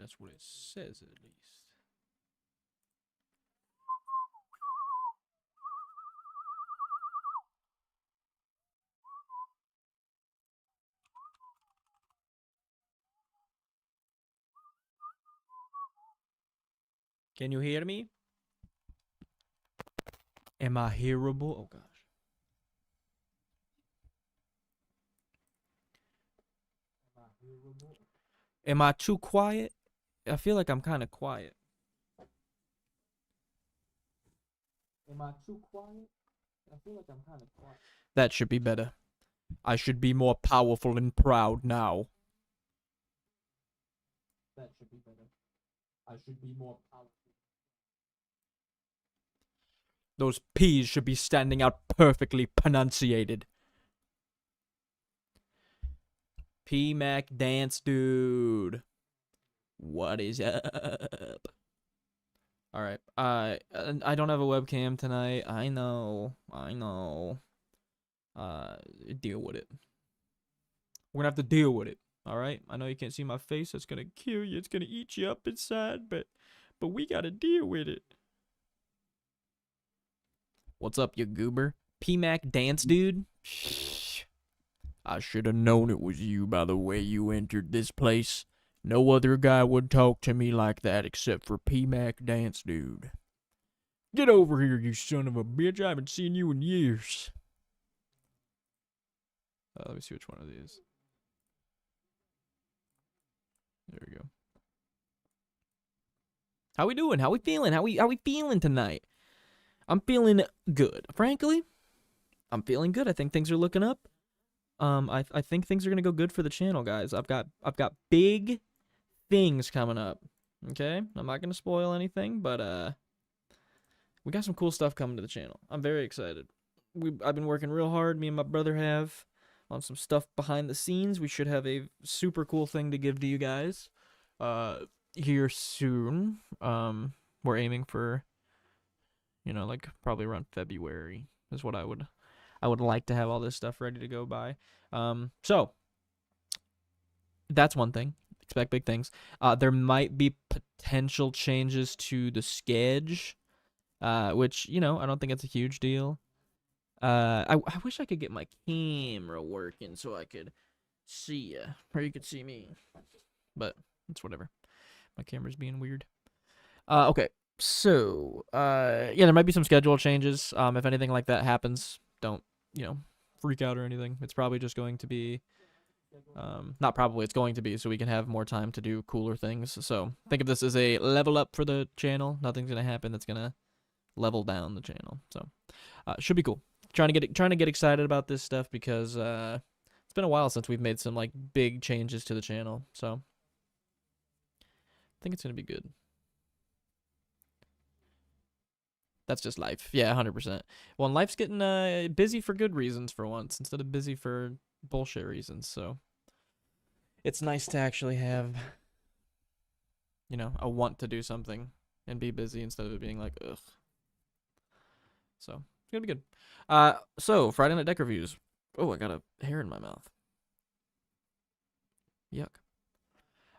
That's what it says, at least. Can you hear me? Am I hearable? Oh, gosh. Am I too quiet? I feel like I'm kind of quiet. Am I too quiet? I feel like I'm kind of quiet. That should be better. I should be more powerful and proud now. That should be better. I should be more powerful. Those P's should be standing out perfectly pronunciated. P-Mac Dance Dude. What is up? Alright. I don't have a webcam tonight. I know. Deal with it. We're gonna have to deal with it. Alright? I know you can't see my face. That's gonna kill you. It's gonna eat you up inside, but we gotta deal with it. What's up, you goober? P-Mac Dance Dude? I should have known it was you by the way you entered this place. No other guy would talk to me like that except for P-Mac Dance Dude. Get over here, you son of a bitch. I haven't seen you in years. Let me see which one of these. There we go. How we doing? How we feeling? How we feeling tonight? I'm feeling good. Frankly, I'm feeling good. I think things are looking up. I think things are gonna go good for the channel, guys. I've got big things coming up. Okay, I'm not gonna spoil anything, but we got some cool stuff coming to the channel. I'm very excited. I've been working real hard. Me and my brother have on some stuff behind the scenes. We should have a super cool thing to give to you guys here soon. We're aiming for, like probably around February is what I would like to have all this stuff ready to go by. So that's one thing. Expect big things. There might be potential changes to the schedule, which, I don't think it's a huge deal. I wish I could get my camera working so I could see you, or you could see me. But it's whatever. My camera's being weird. Okay. So, yeah, there might be some schedule changes. If anything like that happens, don't, freak out or anything. It's probably just going to be, not probably, it's going to be so we can have more time to do cooler things. So think of this as a level up for the channel. Nothing's going to happen that's going to level down the channel. So, should be cool. Trying to get excited about this stuff because, it's been a while since we've made some, like, big changes to the channel. So I think it's going to be good. That's just life. Yeah, 100%. Well, and life's getting busy for good reasons for once, instead of busy for bullshit reasons. So it's nice to actually have, a want to do something and be busy instead of it being like, ugh. So it's gonna be good. So Friday Night Deck Reviews. Oh, I got a hair in my mouth. Yuck.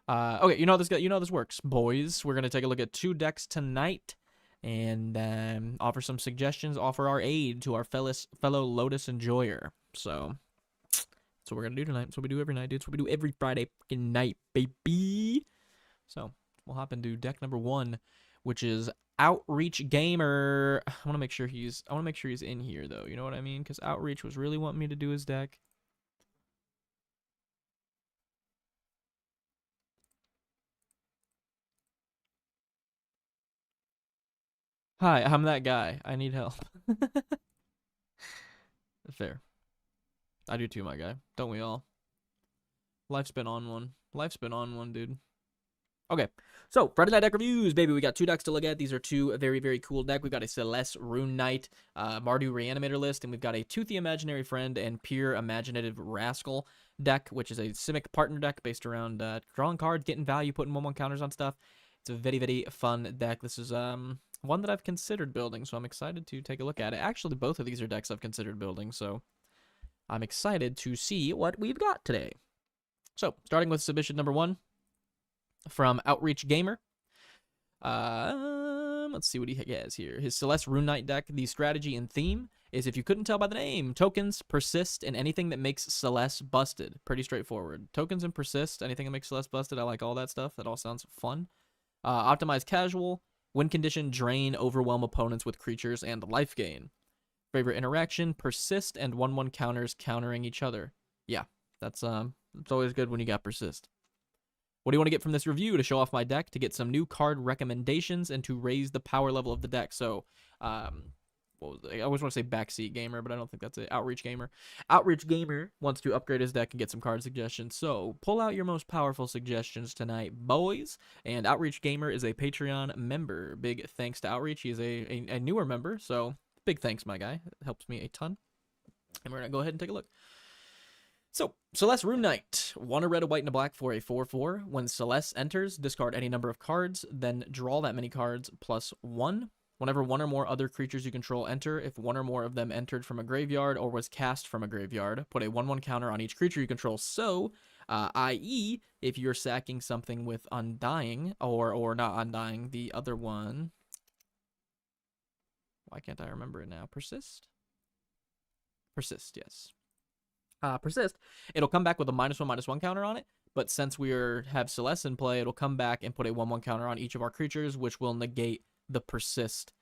Okay, you know this works, boys. We're gonna take a look at 2 decks tonight and offer some suggestions, offer our aid to our fellow Lotus enjoyer. So that's what we're gonna do tonight. That's what we do every night, dude. That's what we do every Friday fucking night, baby. So we'll hop into deck number 1, which is Outreach Gamer. I want to make sure he's in here though. You know what I mean? Because Outreach was really wanting me to do his deck. Hi, I'm that guy. I need help. Fair. I do too, my guy. Don't we all? Life's been on one, dude. Okay, so Friday Night Deck Reviews, baby. We got 2 decks to look at. These are 2 very, very cool decks. We've got a Celeste Rune Knight, Mardu Reanimator list, and we've got a Toothy Imaginary Friend and Pure Imaginative Rascal deck, which is a Simic partner deck based around drawing cards, getting value, putting 1/1 counters on stuff. It's a very, very fun deck. This is one that I've considered building, so I'm excited to take a look at it. Actually, both of these are decks I've considered building, so I'm excited to see what we've got today. So, starting with submission number 1. from Outreach Gamer. Let's see what he has here. His Celeste Rune Knight deck, the strategy and theme is, if you couldn't tell by the name, tokens, persist, and anything that makes Celeste busted. Pretty straightforward. Tokens and persist, anything that makes Celeste busted. I like all that stuff. That all sounds fun. Optimize casual, win condition, drain, overwhelm opponents with creatures, and life gain. Favorite interaction, persist, and 1/1 counters countering each other. Yeah, that's it's always good when you got persist. What do you want to get from this review? To show off my deck, to get some new card recommendations, and to raise the power level of the deck. So, I always want to say Backseat Gamer, but I don't think that's it. Outreach Gamer. Outreach Gamer wants to upgrade his deck and get some card suggestions. So, pull out your most powerful suggestions tonight, boys. And Outreach Gamer is a Patreon member. Big thanks to Outreach. He is a newer member, so big thanks, my guy. It helps me a ton. And we're going to go ahead and take a look. So, Celeste Rune Knight. 1 a red, a white, and a black for a 4/4. When Celeste enters, discard any number of cards, then draw that many cards plus 1. Whenever 1 or more other creatures you control enter, if 1 or more of them entered from a graveyard or was cast from a graveyard, put a 1/1 counter on each creature you control. So, i.e., if you're sacking something with Undying, or not Undying, the other one. Why can't I remember it now? Persist? Persist, yes. Persist, it'll come back with a -1/-1 counter on it, but since we have Celeste in play, it'll come back and put a 1/1 counter on each of our creatures, which will negate the persist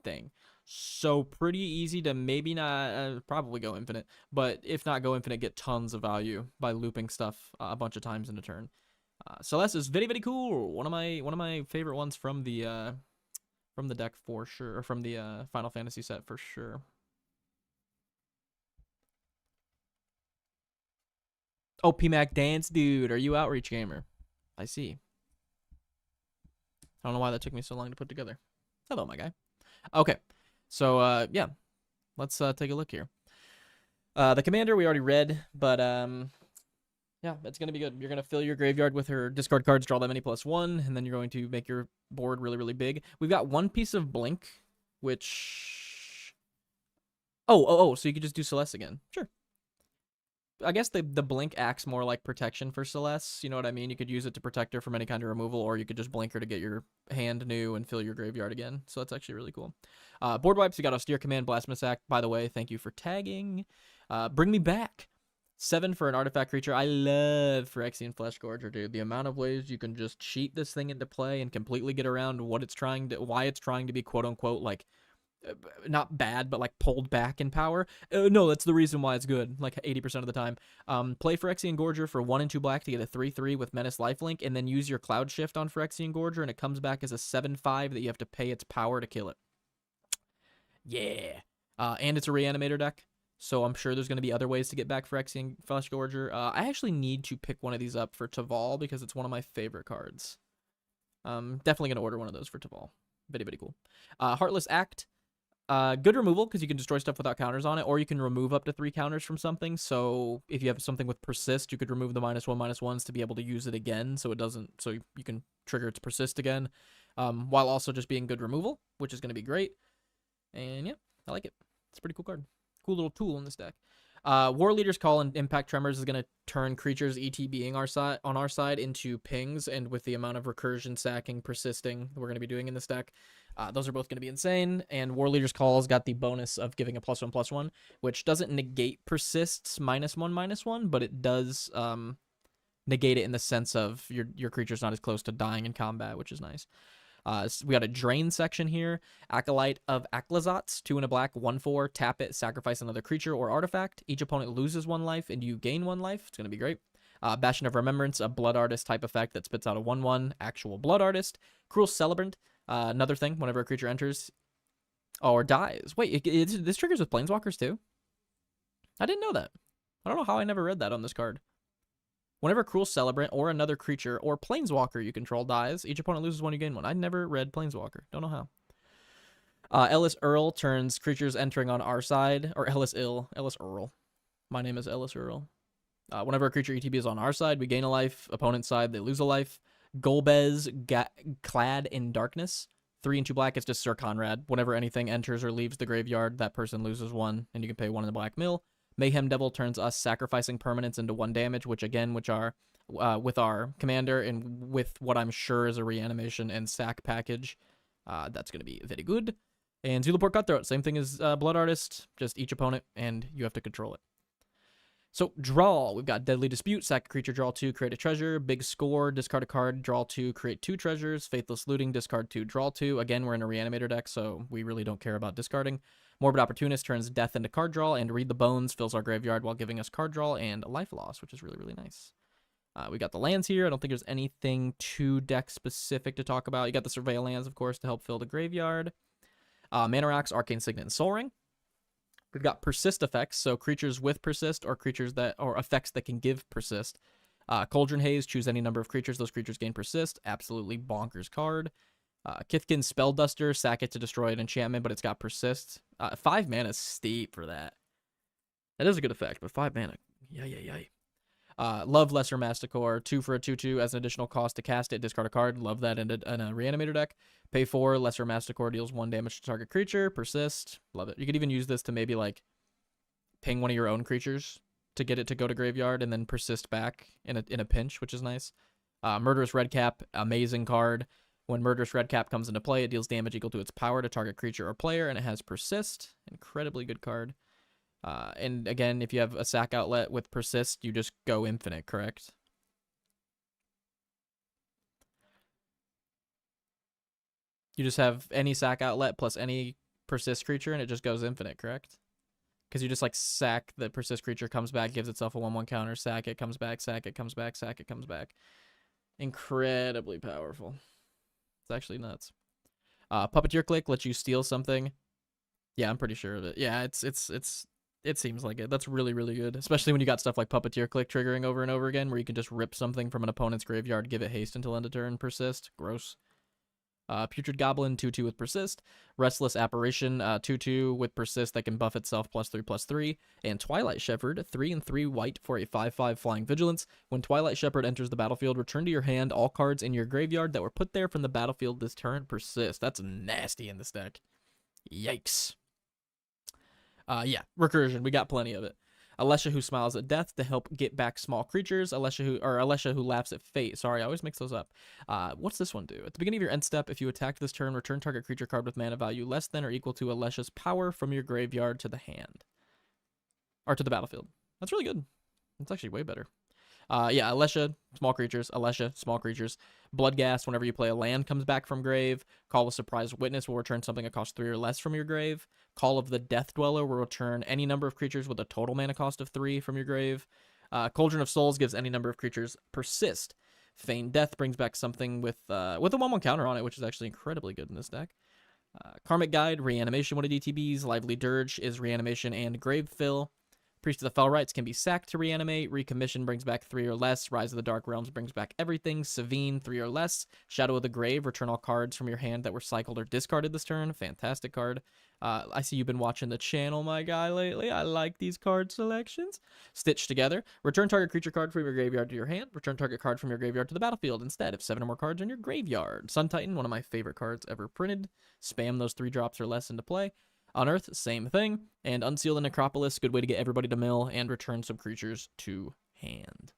thing. So pretty easy to maybe not, probably go infinite, but if not go infinite, get tons of value by looping stuff a bunch of times in a turn. Celeste is very, very cool. One of my favorite ones from the deck for sure, or from the Final Fantasy set for sure. Oh, PMAC Dance, dude. Are you Outreach Gamer? I see. I don't know why that took me so long to put together. Hello, my guy. Okay. So, yeah. Let's take a look here. The commander we already read, but, yeah, it's going to be good. You're going to fill your graveyard with her discard cards, draw that many +1, and then you're going to make your board really, really big. We've got 1 piece of Blink, which... Oh, so you could just do Celeste again. Sure. I guess the blink acts more like protection for Celeste. You know what I mean? You could use it to protect her from any kind of removal, or you could just blink her to get your hand new and fill your graveyard again. So that's actually really cool. Board wipes, we got Austere Command, Blasphemous Act. By the way, thank you for tagging. Bring Me Back. 7 for an artifact creature. I love Phyrexian Fleshgorger, dude. The amount of ways you can just cheat this thing into play and completely get around why it's trying to be quote-unquote, like, not bad, but like pulled back in power. No, that's the reason why it's good, like 80% of the time. Play Phyrexian Gorger for 1 and 2 black to get a 3/3 with Menace Lifelink, and then use your Cloud Shift on Phyrexian Gorger, and it comes back as a 7/5 that you have to pay its power to kill it. Yeah. And it's a Reanimator deck, so I'm sure there's going to be other ways to get back Phyrexian Fleshgorger. I actually need to pick one of these up for Taval because it's one of my favorite cards. Definitely going to order one of those for Taval. Very, very cool. Heartless Act. Good removal because you can destroy stuff without counters on it, or you can remove up to 3 counters from something. So if you have something with persist, you could remove the -1/-1s to be able to use it again, so it doesn't. So you can trigger its persist again, while also just being good removal, which is going to be great. And yeah, I like it. It's a pretty cool card. Cool little tool in this deck. War Leader's Call and Impact Tremors is going to turn creatures ETBing on our side into pings, and with the amount of recursion, sacking, persisting we're going to be doing in this deck, those are both going to be insane. And War Leader's Call's got the bonus of giving a +1/+1, which doesn't negate persists -1/-1, but it does negate it in the sense of your creature's not as close to dying in combat, which is nice. So we got a drain section here. Acolyte of Aklazats, 2 and a black, 1/4. Tap it, sacrifice another creature or artifact. Each opponent loses 1 life, and you gain 1 life. It's going to be great. Bastion of Remembrance, a Blood Artist type effect that spits out a 1/1. Actual Blood Artist. Cruel Celebrant, another thing. Whenever a creature enters or dies. Wait, this triggers with Planeswalkers too? I didn't know that. I don't know how I never read that on this card. Whenever Cruel Celebrant or another creature or Planeswalker you control dies, each opponent loses 1, you gain 1. I never read Planeswalker. Don't know how. Ellis Earl turns creatures entering on our side, or Ellis Earl. My name is Ellis Earl. Whenever a creature ETB is on our side, we gain a life. Opponent's side, they lose a life. Golbez, Clad in Darkness. 3 and 2 black, it's just Sir Conrad. Whenever anything enters or leaves the graveyard, that person loses 1, and you can pay 1 in the black mill. Mayhem Devil turns us sacrificing permanents into 1 damage, which are with our commander and with what I'm sure is a reanimation and sack package. That's going to be very good. And Zulaport Cutthroat, same thing as Blood Artist, just each opponent, and you have to control it. So, draw. We've got Deadly Dispute, sack a creature, draw 2, create a treasure. Big Score, discard a card, draw 2, create 2 treasures. Faithless Looting, discard 2, draw 2. Again, we're in a Reanimator deck, so we really don't care about discarding. Morbid Opportunist turns death into card draw, and Read the Bones fills our graveyard while giving us card draw and life loss, which is really, really nice. We got the lands here. I don't think there's anything too deck-specific to talk about. You got the Surveil lands, of course, to help fill the graveyard. Mana Rocks, Arcane Signet, and Sol Ring. We've got persist effects, so creatures with persist or effects that can give persist. Cauldron Haze, choose any number of creatures. Those creatures gain persist. Absolutely bonkers card. Kithkin Spellduster, sack it to destroy an enchantment, but it's got persist. 5 mana is steep for that. That is a good effect, but 5 mana, yay. Love Lesser Masticore, 2 for a 2/2 as an additional cost to cast it. Discard a card. Love that in a Reanimator deck. Pay 4. Lesser Masticore deals 1 damage to target creature. Persist. Love it. You could even use this to maybe like ping one of your own creatures to get it to go to graveyard and then persist back in a pinch, which is nice. Murderous Redcap, amazing card. When Murderous Redcap comes into play, it deals damage equal to its power to target creature or player, and it has persist. Incredibly good card. And again, if you have a sack outlet with persist, you just go infinite, correct? You just have any sack outlet plus any persist creature, and it just goes infinite, correct? Because you just like sack the persist creature, comes back, gives itself a 1/1 counter, sack it, comes back, sack it, comes back, sack it, comes back. Incredibly powerful. It's actually nuts. Puppeteer Click lets you steal something. Yeah, I'm pretty sure of it. Yeah, it seems like it. That's really, really good. Especially when you got stuff like Puppeteer Click triggering over and over again, where you can just rip something from an opponent's graveyard, give it haste until end of turn, persist. Gross. Putrid Goblin, 2/2 with persist. Restless Apparition, 2/2 with persist that can buff itself +3/+3. And Twilight Shepherd, 3 and 3 white for a 5/5 flying vigilance. When Twilight Shepherd enters the battlefield, return to your hand all cards in your graveyard that were put there from the battlefield this turn. Persist. That's nasty in this deck. Yikes. Yeah, recursion. We got plenty of it. Alesha who smiles at death to help get back small creatures. Alesha who laughs at fate. Sorry, I always mix those up. What's this one do? At the beginning of your end step, if you attack this turn, return target creature card with mana value less than or equal to Alesha's power from your graveyard to the hand. Or to the battlefield. That's really good. That's actually way better. Yeah, Alesha, small creatures. Alesha, small creatures. Bloodghast, whenever you play a land, comes back from grave. Call of Surprise Witness will return something that costs 3 or less from your grave. Call of the Death Dweller will return any number of creatures with a total mana cost of 3 from your grave. Cauldron of Souls gives any number of creatures persist. Feigned Death brings back something with a 1/1 counter on it, which is actually incredibly good in this deck. Karmic Guide, Reanimation, one of DTBs. Lively Dirge is Reanimation and Grave Fill. Priest of the Fell Rites can be sacked to reanimate. Recommission brings back 3 or less. Rise of the Dark Realms brings back everything. Savine, 3 or less. Shadow of the Grave, return all cards from your hand that were cycled or discarded this turn. Fantastic card. I see you've been watching the channel, my guy, lately. I like these card selections. Stitched Together. Return target creature card from your graveyard to your hand. Return target card from your graveyard to the battlefield instead if 7 or more cards are in your graveyard. Sun Titan, one of my favorite cards ever printed. Spam those 3 drops or less into play. Unearth, same thing. And Unseal the Necropolis, good way to get everybody to mill and return some creatures to hand.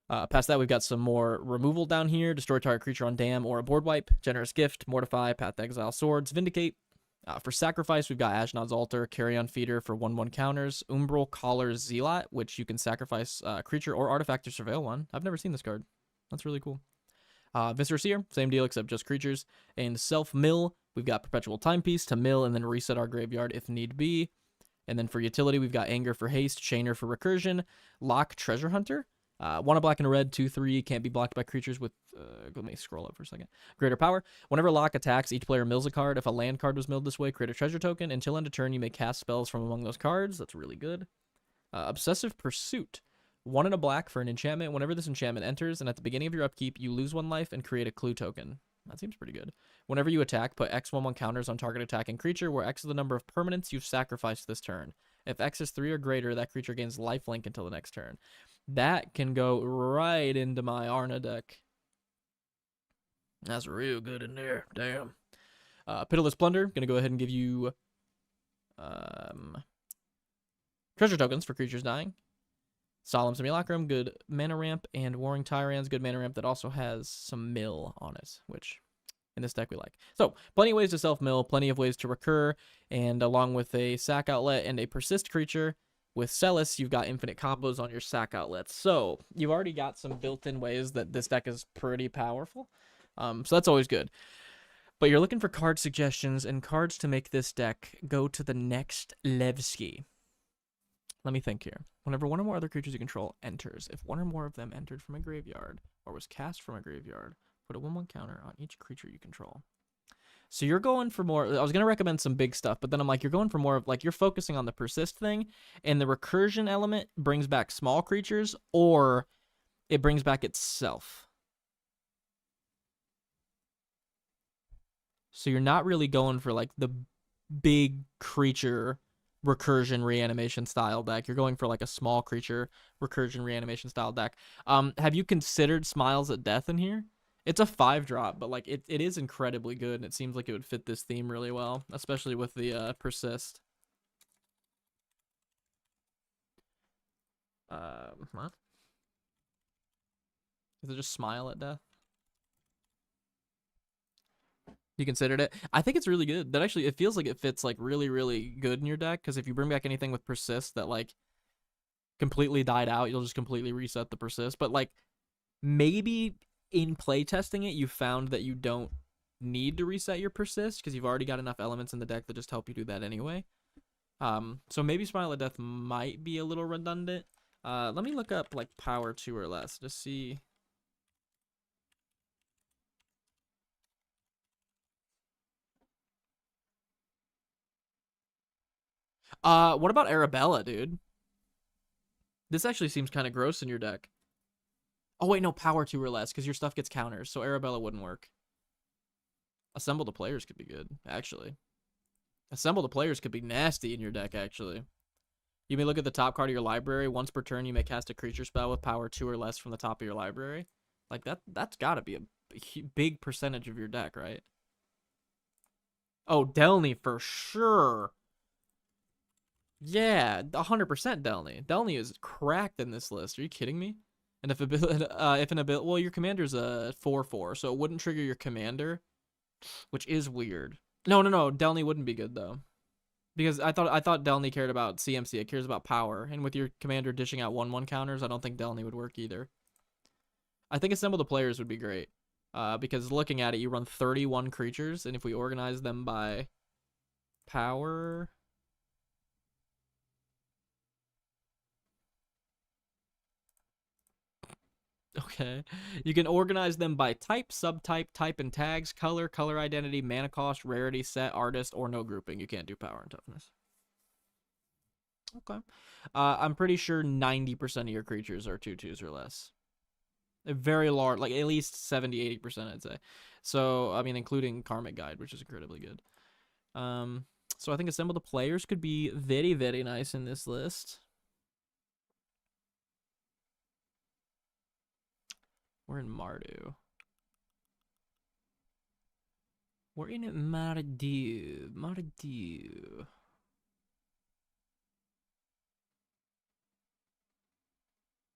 Past that, we've got some more removal down here. Destroy target creature on dam or a board wipe. Generous Gift, Mortify, Path to Exile Swords, Vindicate. For Sacrifice, we've got Ashnod's Altar, Carrion Feeder for 1/1 counters. Umbral Collar Zealot, which you can sacrifice creature or artifact to surveil one. I've never seen this card. That's really cool. Viscera Seer, same deal except just creatures. And Self-Mill, we've got Perpetual Timepiece to mill and then reset our graveyard if need be. And then for utility, we've got Anger for haste, Chainer for recursion, Lock Treasure Hunter. 1 black and a red, 2/3, can't be blocked by creatures with, let me scroll up for a second. Greater power. Whenever Lock attacks, each player mills a card. If a land card was milled this way, create a treasure token. Until end of turn, you may cast spells from among those cards. That's really good. Obsessive Pursuit. 1 and a black for an enchantment. Whenever this enchantment enters, and at the beginning of your upkeep, you lose 1 life and create a clue token. That seems pretty good. Whenever you attack, put X 1/1 counters on target attacking creature, where X is the number of permanents you've sacrificed this turn. If X is 3 or greater, that creature gains lifelink until the next turn. That can go right into my Arna deck. That's real good in there. Damn. Pitiless Plunder. Gonna go ahead and give you Treasure tokens for creatures dying. Solemn Simulacrum, good mana ramp, and Warring Tyrants, good mana ramp that also has some mill on it, which in this deck we like. So, plenty of ways to self-mill, plenty of ways to recur, and along with a sack outlet and a persist creature, with Celis, you've got infinite combos on your sack outlets. So, you've already got some built-in ways that this deck is pretty powerful. So that's always good. But you're looking for card suggestions and cards to make this deck go to the next Levski. Let me think here. Whenever one or more other creatures you control enters, if one or more of them entered from a graveyard or was cast from a graveyard, put a 1/1 counter on each creature you control. So you're going for more. I was going to recommend some big stuff, but then I'm like, you're going for more of like, you're focusing on the persist thing, and the recursion element brings back small creatures, or it brings back itself. So you're not really going for like the big creature recursion reanimation style deck. You're going for like a small creature recursion reanimation style deck. Have you considered Smiles at Death in here? It's a 5-drop, but like it is incredibly good, and it seems like it would fit this theme really well, especially with the persist. What? Is it just Smile at Death? You considered it? I think it's really good. That actually, it feels like it fits like really, really good in your deck, because if you bring back anything with persist that like completely died out, you'll just completely reset the persist. But like maybe in playtesting it, you found that you don't need to reset your persist because you've already got enough elements in the deck that just help you do that anyway. So maybe Smile at Death might be a little redundant. Let me look up like power 2 or less to see. What about Arabella, dude? This actually seems kind of gross in your deck. Oh, wait, no, power 2 or less, because your stuff gets counters, so Arabella wouldn't work. Assemble the players could be good, actually. Assemble the players could be nasty in your deck, actually. You may look at the top card of your library. Once per turn, you may cast a creature spell with power 2 or less from the top of your library. Like, that's gotta be a big percentage of your deck, right? Oh, Delney for sure. Yeah, 100% Delney. Delney is cracked in this list. Are you kidding me? And if an ability, well, your commander's a 4/4, so it wouldn't trigger your commander, which is weird. No. Delney wouldn't be good though, because I thought Delney cared about CMC. It cares about power, and with your commander dishing out 1/1 counters, I don't think Delney would work either. I think Assemble the Players would be great, because looking at it, you run 31 creatures, and if we organize them by power. Okay. You can organize them by type, subtype, type and tags, color, color identity, mana cost, rarity, set, artist, or no grouping. You can't do power and toughness. Okay. I'm pretty sure 90% of your creatures are 2/2s or less. A very large, like at least 70-80%, I'd say. So, I mean, including Karmic Guide, which is incredibly good. So I think Assemble the Players could be very, very nice in this list. We're in Mardu. We're in Mardu. Mardu.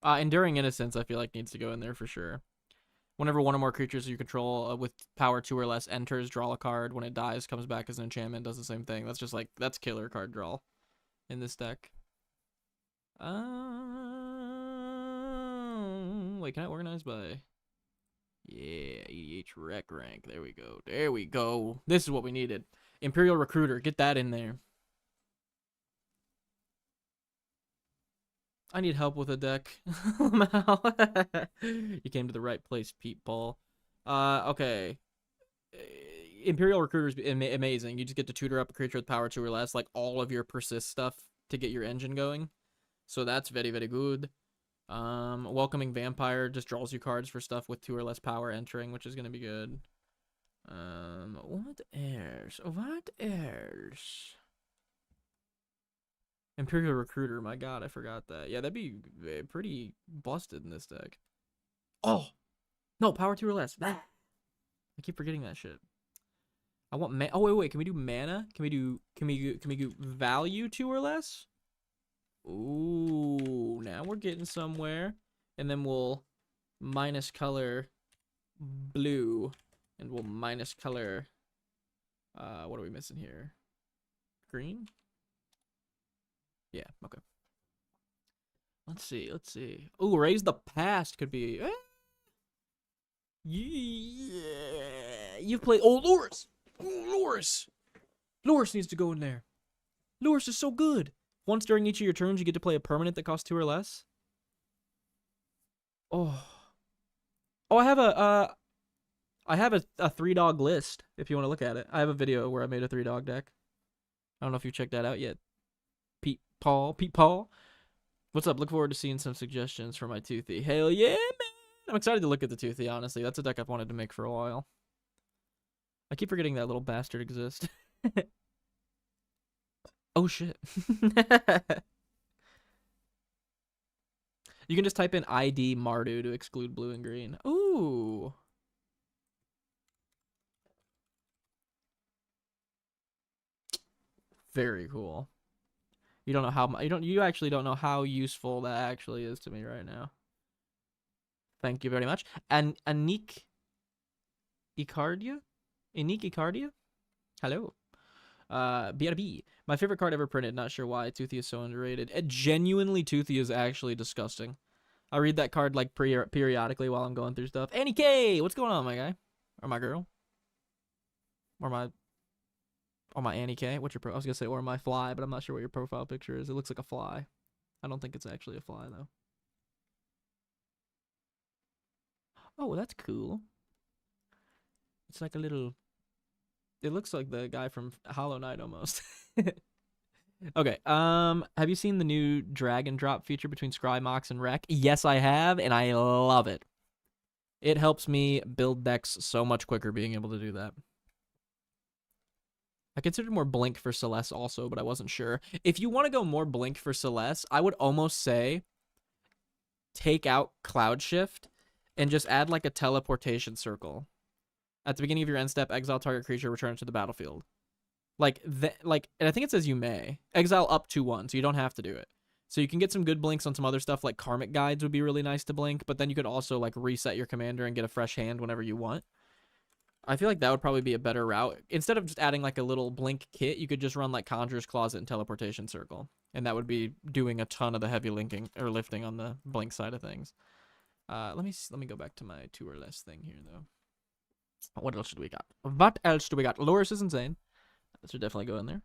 Enduring Innocence, I feel like needs to go in there for sure. Whenever one or more creatures you control with power 2 or less enters, draw a card. When it dies, comes back as an enchantment, does the same thing. That's just like, that's killer card draw in this deck. Wait, can I organize by? Yeah, EDH rec rank. There we go. There we go. This is what we needed. Imperial Recruiter, get that in there. I need help with a deck. You came to the right place, Pete Paul. Okay. Imperial Recruiter is amazing. You just get to tutor up a creature with power 2 or less, like all of your persist stuff to get your engine going. So that's very, very good. Welcoming Vampire just draws you cards for stuff with 2 or less power entering, which is going to be good. What else? What else? Imperial Recruiter, my god, I forgot that. Yeah, that'd be pretty busted in this deck. Oh! No, power 2 or less. I keep forgetting that shit. I want oh wait, can we do mana? Can we do value 2 or less? Ooh, now we're getting somewhere. And then we'll minus color blue. And we'll minus color... what are we missing here? Green? Yeah, okay. Let's see. Ooh, raise the past could be... Yeah. You've played... Oh, Loris! Loris needs to go in there. Loris is so good. Once during each of your turns, you get to play a permanent that costs 2 or less. Oh. Oh, I have a 3-dog list, if you want to look at it. I have a video where I made a 3-dog deck. I don't know if you checked that out yet. Pete Paul. What's up? Look forward to seeing some suggestions for my Toothy. Hell yeah, man! I'm excited to look at the Toothy, honestly. That's a deck I've wanted to make for a while. I keep forgetting that little bastard exists. Oh, shit. You can just type in ID Mardu to exclude blue and green. Ooh. Very cool. You don't know how you actually don't know how useful that actually is to me right now. Thank you very much. And Anik Icardia? Hello. BRB. My favorite card ever printed. Not sure why. Toothy is so underrated. Genuinely, Toothy is actually disgusting. I read that card like periodically while I'm going through stuff. Annie K! What's going on, my guy? Or my girl? Or my Annie K? What's your I was gonna say or my fly, but I'm not sure what your profile picture is. It looks like a fly. I don't think it's actually a fly though. Oh, that's cool. It's like a little... It looks like the guy from Hollow Knight almost. Okay, have you seen the new drag and drop feature between Scry, Mox, and Rec? Yes, I have, and I love it. It helps me build decks so much quicker being able to do that. I considered more Blink for Celeste also, but I wasn't sure. If you want to go more Blink for Celeste, I would almost say take out Cloud Shift and just add like a teleportation circle. At the beginning of your end step, exile target creature, return it to the battlefield. And I think it says you may. Exile up to 1, so you don't have to do it. So you can get some good blinks on some other stuff, like Karmic Guides would be really nice to blink, but then you could also like reset your commander and get a fresh hand whenever you want. I feel like that would probably be a better route. Instead of just adding like a little blink kit, you could just run like Conjurer's Closet and Teleportation Circle. And that would be doing a ton of the heavy linking or lifting on the blink side of things. Let me go back to my 2 or less thing here though. What else do we got? Loris is insane. That should definitely go in there.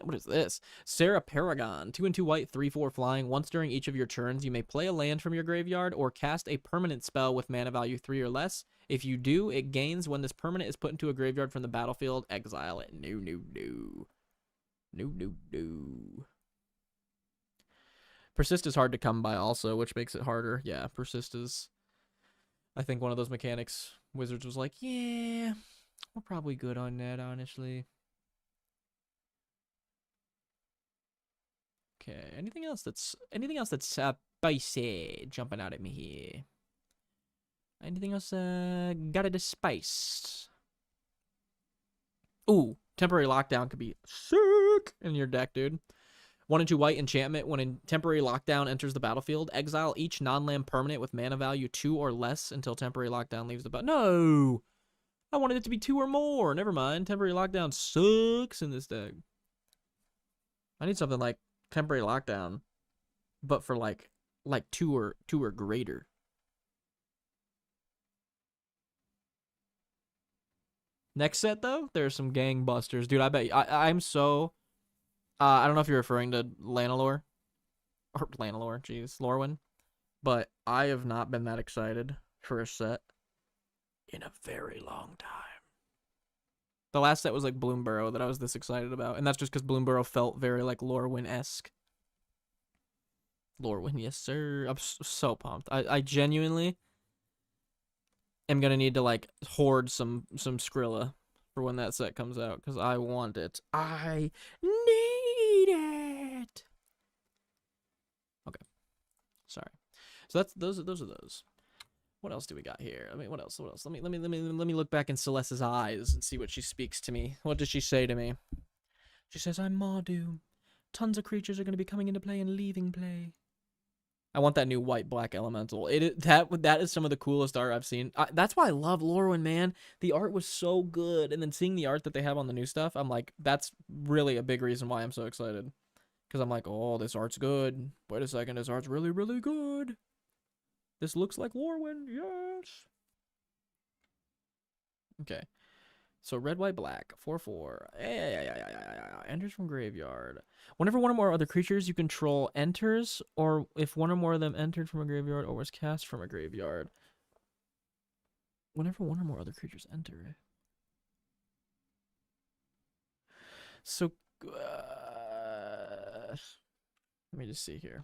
What is this? Sarah Paragon. 2 and 2 white, 3/4 flying. Once during each of your turns, you may play a land from your graveyard or cast a permanent spell with mana value 3 or less. If you do, it gains when this permanent is put into a graveyard from the battlefield. Exile it. No. Persist is hard to come by also, which makes it harder. Yeah, Persist is, I think, one of those mechanics Wizards was like, yeah, we're probably good on that, honestly. Okay, anything else that's spicy jumping out at me here? Anything else got it a spice? Ooh, temporary lockdown could be sick in your deck, dude. 1 and 2 white enchantment. When a temporary lockdown enters the battlefield, exile each non-land permanent with mana value 2 or less until temporary lockdown leaves the No! I wanted it to be 2 or more. Never mind. Temporary lockdown sucks in this deck. I need something like temporary lockdown, but for like 2 or greater. Next set though, there's some gangbusters, dude. I bet I'm so. I don't know if you're referring to Lanalore. Or Lanalore, jeez, Lorwyn. But I have not been that excited for a set in a very long time. The last set was like Bloomburrow that I was this excited about. And that's just because Bloomburrow felt very like Lorwyn-esque. Lorwyn, yes sir. I'm so pumped. I genuinely am going to need to like hoard some Skrilla for when that set comes out. Because I want it. I need it. Okay. Sorry. So those are those. What else do we got here? I mean, what else? Let me look back in Celeste's eyes and see what she speaks to me. What does she say to me? She says, I'm Mardu. Tons of creatures are going to be coming into play and leaving play. I want that new white-black elemental. That is some of the coolest art I've seen. That's why I love Lorwyn, man. The art was so good. And then seeing the art that they have on the new stuff, I'm like, that's really a big reason why I'm so excited. Because I'm like, oh, this art's good. Wait a second, this art's really, really good. This looks like Lorwyn, yes. Okay. So red, white, black, 4/4. Enters from graveyard. Whenever one or more other creatures you control enters, or if one or more of them entered from a graveyard or was cast from a graveyard. Whenever one or more other creatures enter. So, let me just see here.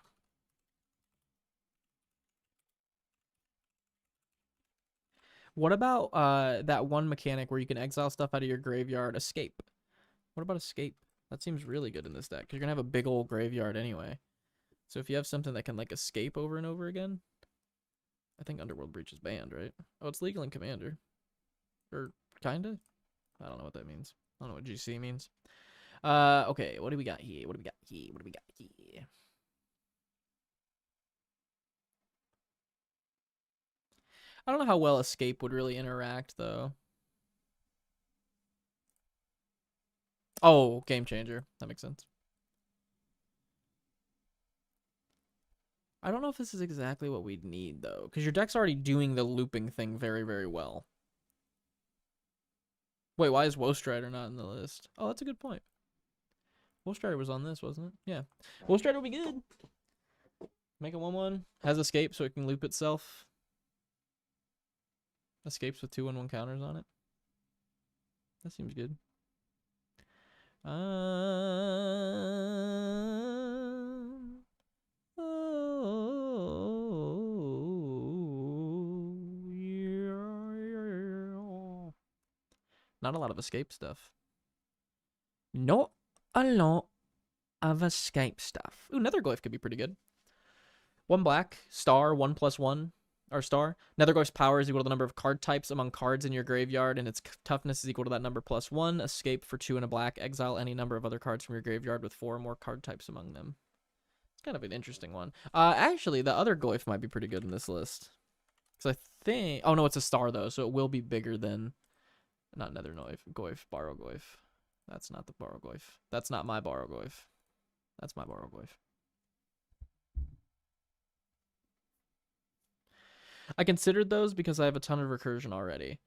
What about that one mechanic where you can exile stuff out of your graveyard? Escape. What about escape? That seems really good in this deck. You're going to have a big old graveyard anyway. So if you have something that can like escape over and over again. I think Underworld Breach is banned, right? Oh, it's legal in Commander. Or kinda? I don't know what that means. I don't know what GC means. Okay, what do we got here? What do we got here? What do we got here? I don't know how well escape would really interact though. Oh, game changer. That makes sense. I don't know if this is exactly what we'd need though, because your deck's already doing the looping thing very, very well. Wait, why is Woestrider not in the list? Oh, that's a good point. Woestrider was on this, wasn't it? Yeah. Woestrider will be good. Make a 1/1. Has escape so it can loop itself. Escapes with 2/1 counters on it. That seems good. Not a lot of escape stuff. Not a lot of escape stuff. Ooh, Netherglyph could be pretty good. 1 black, star, 1/1, or star. Netherglyph's power is equal to the number of card types among cards in your graveyard, and its toughness is equal to that number +1. Escape for 2 and a black. Exile any number of other cards from your graveyard with 4 or more card types among them. It's kind of an interesting one. Actually, the other Glyph might be pretty good in this list. Because I think... Oh, no, it's a star, though, so it will be bigger than... Not Netherglyph. Borrowglyph. That's not the Borrowglyph. That's not my Borrowglyph. That's my Borrowglyph. I considered those because I have a ton of recursion already.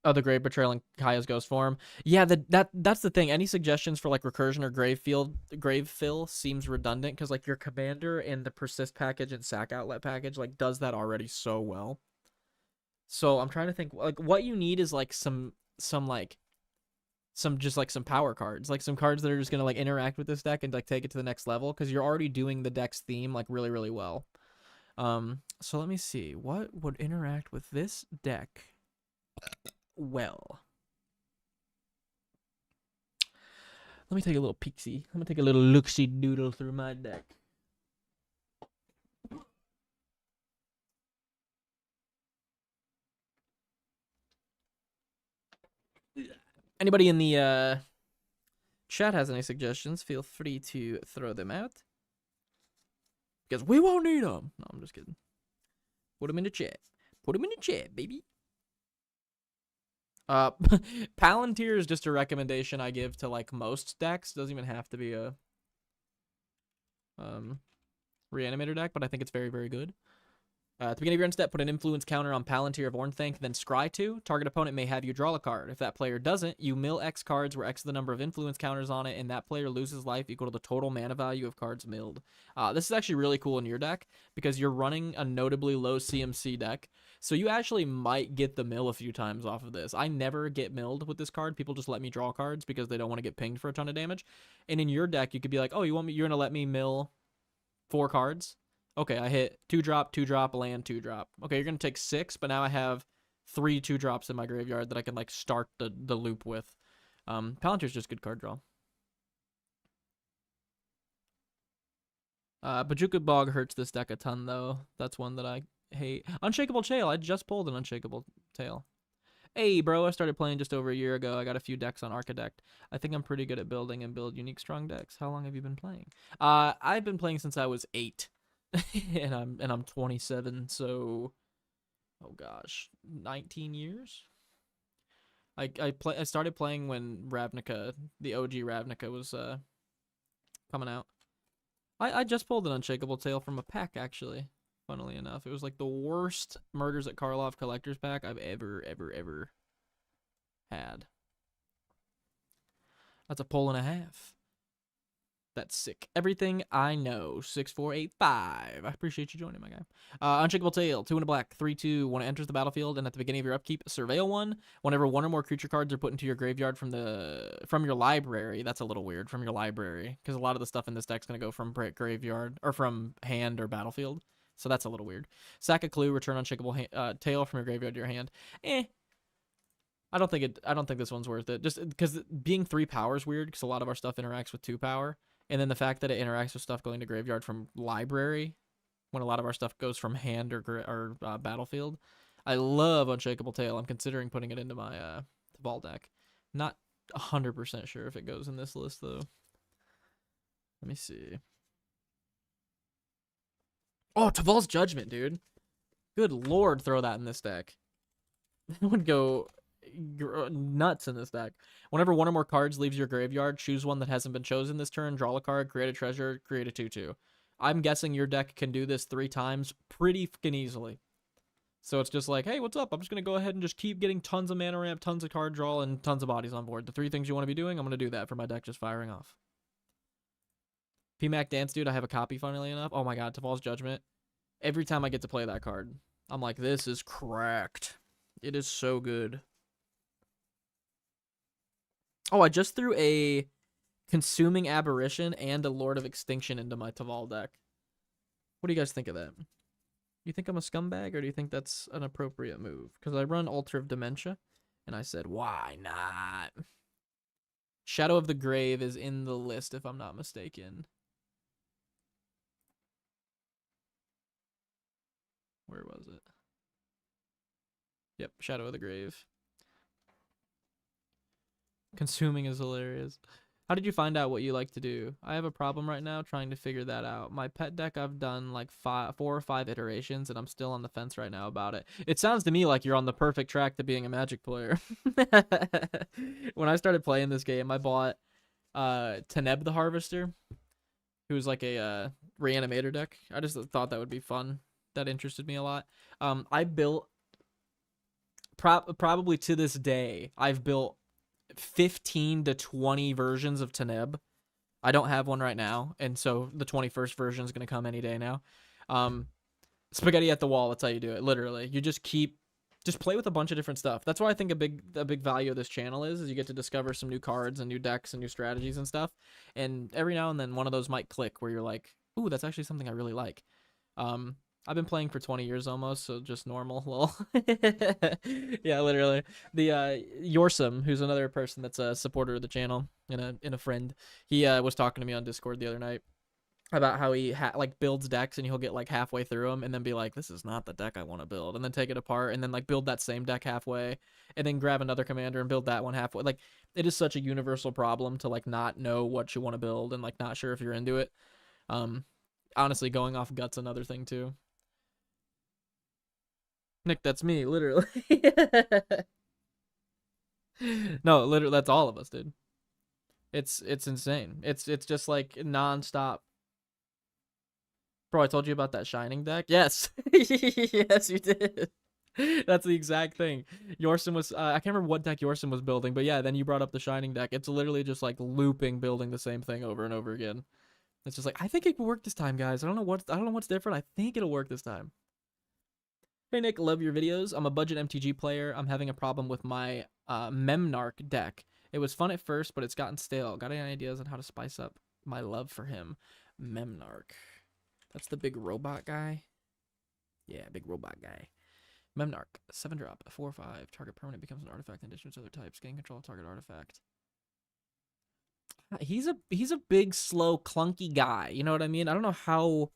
Oh, the Grave Betrayal and Kaya's Ghost form. Yeah, that's the thing. Any suggestions for like recursion or grave fill seems redundant because like your commander and the persist package and sack outlet package like does that already so well. So I'm trying to think like what you need is like some power cards, like some cards that are just gonna like interact with this deck and like take it to the next level because you're already doing the deck's theme like really, really well. So let me see. What would interact with this deck well? Let me take a little peeksy. I'm gonna take a little looksy doodle through my deck. Anybody in the chat has any suggestions, feel free to throw them out. Because we won't need them. No, I'm just kidding. Put them in the chat. Put them in the chat, baby. Palantir is just a recommendation I give to like most decks. Doesn't even have to be a reanimator deck, but I think it's very, very good. At the beginning of your end step, put an influence counter on Palantir of Ornithanc, then scry 2. Target opponent may have you draw a card. If that player doesn't, you mill X cards where X is the number of influence counters on it, and that player loses life equal to the total mana value of cards milled. This is actually really cool in your deck because you're running a notably low CMC deck, so you actually might get the mill a few times off of this. I never get milled with this card. People just let me draw cards because they don't want to get pinged for a ton of damage. And in your deck, you could be like, oh, you're going to let me mill 4 cards? Okay, I hit 2-drop, 2-drop, land, 2-drop. Okay, you're going to take 6, but now I have 3 2-drops in my graveyard that I can, like, start the loop with. Palantir's just good card draw. Bajuka Bog hurts this deck a ton, though. That's one that I hate. Unshakable Tail. I just pulled an Unshakable Tail. Hey, bro, I started playing just over a year ago. I got a few decks on Architect. I think I'm pretty good at building and build unique, strong decks. How long have you been playing? I've been playing since I was 8, and I'm 27. So, oh gosh, 19 years. I started playing when Ravnica, the OG Ravnica, was coming out. I just pulled an Unshakable Tale from a pack, actually. Funnily enough, it was like the worst Murders at Karlov collector's pack I've ever had. That's a pull and a half. That's sick. Everything I know. 6485. I appreciate you joining, my guy. Unshakable Tale. 2 and a black. 3/2. When it enters the battlefield and at the beginning of your upkeep, surveil one. Whenever one or more creature cards are put into your graveyard from your library. That's a little weird. From your library, because a lot of the stuff in this deck's gonna go from graveyard or from hand or battlefield. So that's a little weird. Sack a clue. Return Unshakable Tale from your graveyard to your hand. I don't think this one's worth it. Just because being 3 power is weird, because a lot of our stuff interacts with 2 power. And then the fact that it interacts with stuff going to graveyard from library, when a lot of our stuff goes from hand or battlefield. I love Unshakable Tale. I'm considering putting it into my Tibalt deck. Not 100% sure if it goes in this list, though. Let me see. Oh, Tibalt's Judgment, dude. Good lord, throw that in this deck. It would go nuts in this deck. Whenever one or more cards leaves your graveyard, choose one that hasn't been chosen this turn, draw a card, create a treasure, create a 2/2. I'm guessing your deck can do this 3 times pretty fucking easily. So it's just like, hey, what's up? I'm just going to go ahead and just keep getting tons of mana ramp, tons of card draw, and tons of bodies on board. The 3 things you want to be doing, I'm going to do that for my deck just firing off. PMAC Dance Dude, I have a copy, funnily enough. Oh my god, Tibalt's Judgment. Every time I get to play that card, I'm like, this is cracked. It is so good. Oh, I just threw a Consuming Aberration and a Lord of Extinction into my Taval deck. What do you guys think of that? You think I'm a scumbag, or do you think that's an appropriate move? Because I run Altar of Dementia, and I said, why not? Shadow of the Grave is in the list, if I'm not mistaken. Where was it? Yep, Shadow of the Grave. Consuming is hilarious. How did you find out what you like to do? I have a problem right now trying to figure that out. My pet deck, I've done like 4 or 5 iterations, and I'm still on the fence right now about it. It sounds to me like you're on the perfect track to being a Magic player. When I started playing this game, I bought Teneb the Harvester, who was like a reanimator deck. I just thought that would be fun. That interested me a lot. I built, probably to this day, I've built 15 to 20 versions of Teneb. I don't have one right now, and so the 21st version is going to come any day now. Spaghetti at the wall, that's how you do it. Literally, you just play with a bunch of different stuff. That's why I think a big value of this channel is you get to discover some new cards and new decks and new strategies and stuff. And every now and then one of those might click where you're like, ooh, that's actually something I really like. I've been playing for 20 years almost, so just normal. Lol. Yeah, literally. The Yorsum, who's another person that's a supporter of the channel and a friend, he was talking to me on Discord the other night about how he like builds decks, and he'll get like halfway through them and then be like, this is not the deck I want to build, and then take it apart and then like build that same deck halfway and then grab another commander and build that one halfway. Like, it is such a universal problem to like not know what you want to build and like not sure if you're into it. Honestly, going off gut's another thing too. Nick, that's me, literally. No, literally, that's all of us, dude. It's insane. It's just like nonstop. Bro, I told you about that Shining deck. Yes, yes, you did. That's the exact thing. Yorsum was, I can't remember what deck Yorsum was building, but yeah, then you brought up the Shining deck. It's literally just like looping, building the same thing over and over again. It's just like, I think it will work this time, guys. I don't know what's different. I think it'll work this time. Hey Nick, love your videos. I'm a budget MTG player. I'm having a problem with my Memnarch deck. It was fun at first, but it's gotten stale. Got any ideas on how to spice up my love for him? Memnarch. That's the big robot guy? Yeah, big robot guy. Memnarch, 7-drop, 4/5. Target permanent becomes an artifact in addition to other types. Gain control of target artifact. He's a big, slow, clunky guy. You know what I mean? I don't know how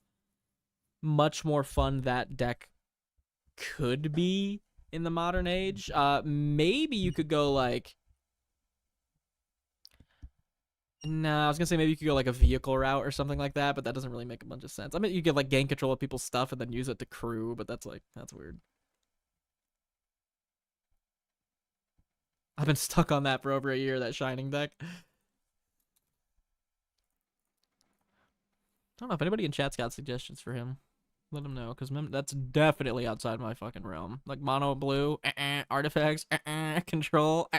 much more fun that deck could be in the modern age. Maybe you could go like. Nah, I was gonna say maybe you could go like a vehicle route or something like that, but that doesn't really make a bunch of sense. I mean, you could like gain control of people's stuff and then use it to crew, but that's weird. I've been stuck on that for over a year. That Shining deck. I don't know if anybody in chat's got suggestions for him. Let him know, because that's definitely outside my fucking realm. Like mono blue, artifacts, control.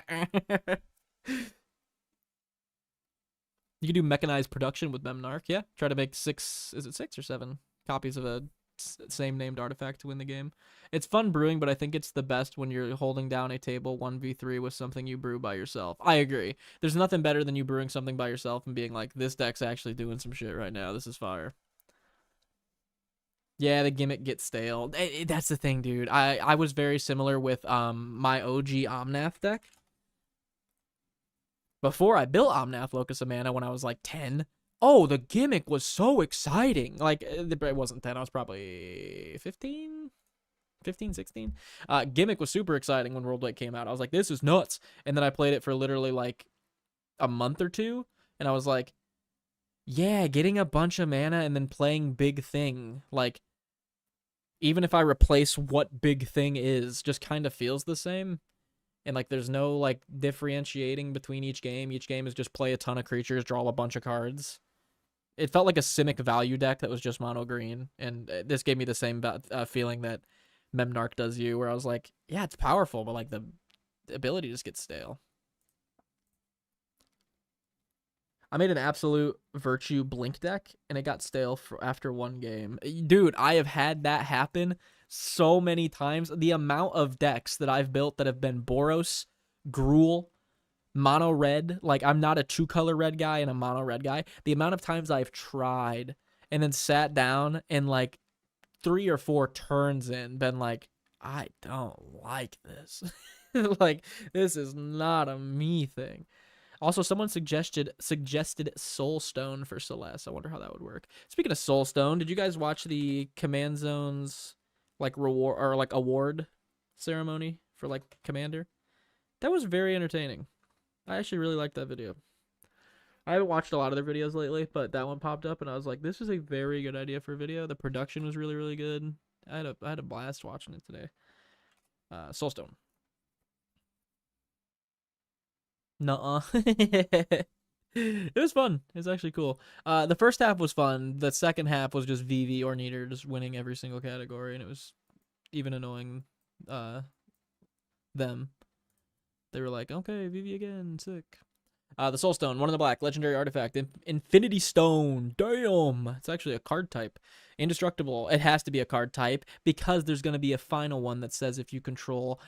You can do mechanized production with Memnarch, yeah. Try to make 6, is it 6 or 7 copies of a same named artifact to win the game. It's fun brewing, but I think it's the best when you're holding down a table 1v3 with something you brew by yourself. I agree. There's nothing better than you brewing something by yourself and being like, this deck's actually doing some shit right now. This is fire. Yeah, the gimmick gets stale. That's the thing, dude. I was very similar with my OG Omnath deck. Before I built Omnath Locus of Mana when I was like 10. Oh, the gimmick was so exciting. Like, it wasn't 10. I was probably 15, 16. Gimmick was super exciting when World Light came out. I was like, this is nuts. And then I played it for literally like a month or two. And I was like, yeah, getting a bunch of mana and then playing Big Thing. Like, even if I replace what Big Thing is, just kind of feels the same. And like, there's no like differentiating between each game. Each game is just play a ton of creatures, draw a bunch of cards. It felt like a Simic value deck that was just mono green, and this gave me the same feeling that Memnarch does you, where I was like, yeah, it's powerful, but like the ability just gets stale. I made an absolute virtue blink deck, and it got stale after one game. Dude, I have had that happen so many times. The amount of decks that I've built that have been Boros, Gruul, mono red, like I'm not a 2-color red guy and a mono red guy. The amount of times I've tried and then sat down and like 3 or 4 turns in been like, I don't like this. Like, this is not a me thing. Also, someone suggested Soulstone for Celeste. I wonder how that would work. Speaking of Soulstone, did you guys watch the Command Zones like reward or like award ceremony for like Commander? That was very entertaining. I actually really liked that video. I haven't watched a lot of their videos lately, but that one popped up and I was like, this is a very good idea for a video. The production was really, really good. I had a blast watching it today. Soulstone. Nuh-uh. It was fun. It was actually cool. The first half was fun. The second half was just VV or Neater just winning every single category, and it was even annoying them. They were like, okay, VV again, sick. The Soulstone, 1 in the black, legendary artifact, Infinity Stone. Damn, it's actually a card type. Indestructible. It has to be a card type because there's going to be a final one that says if you control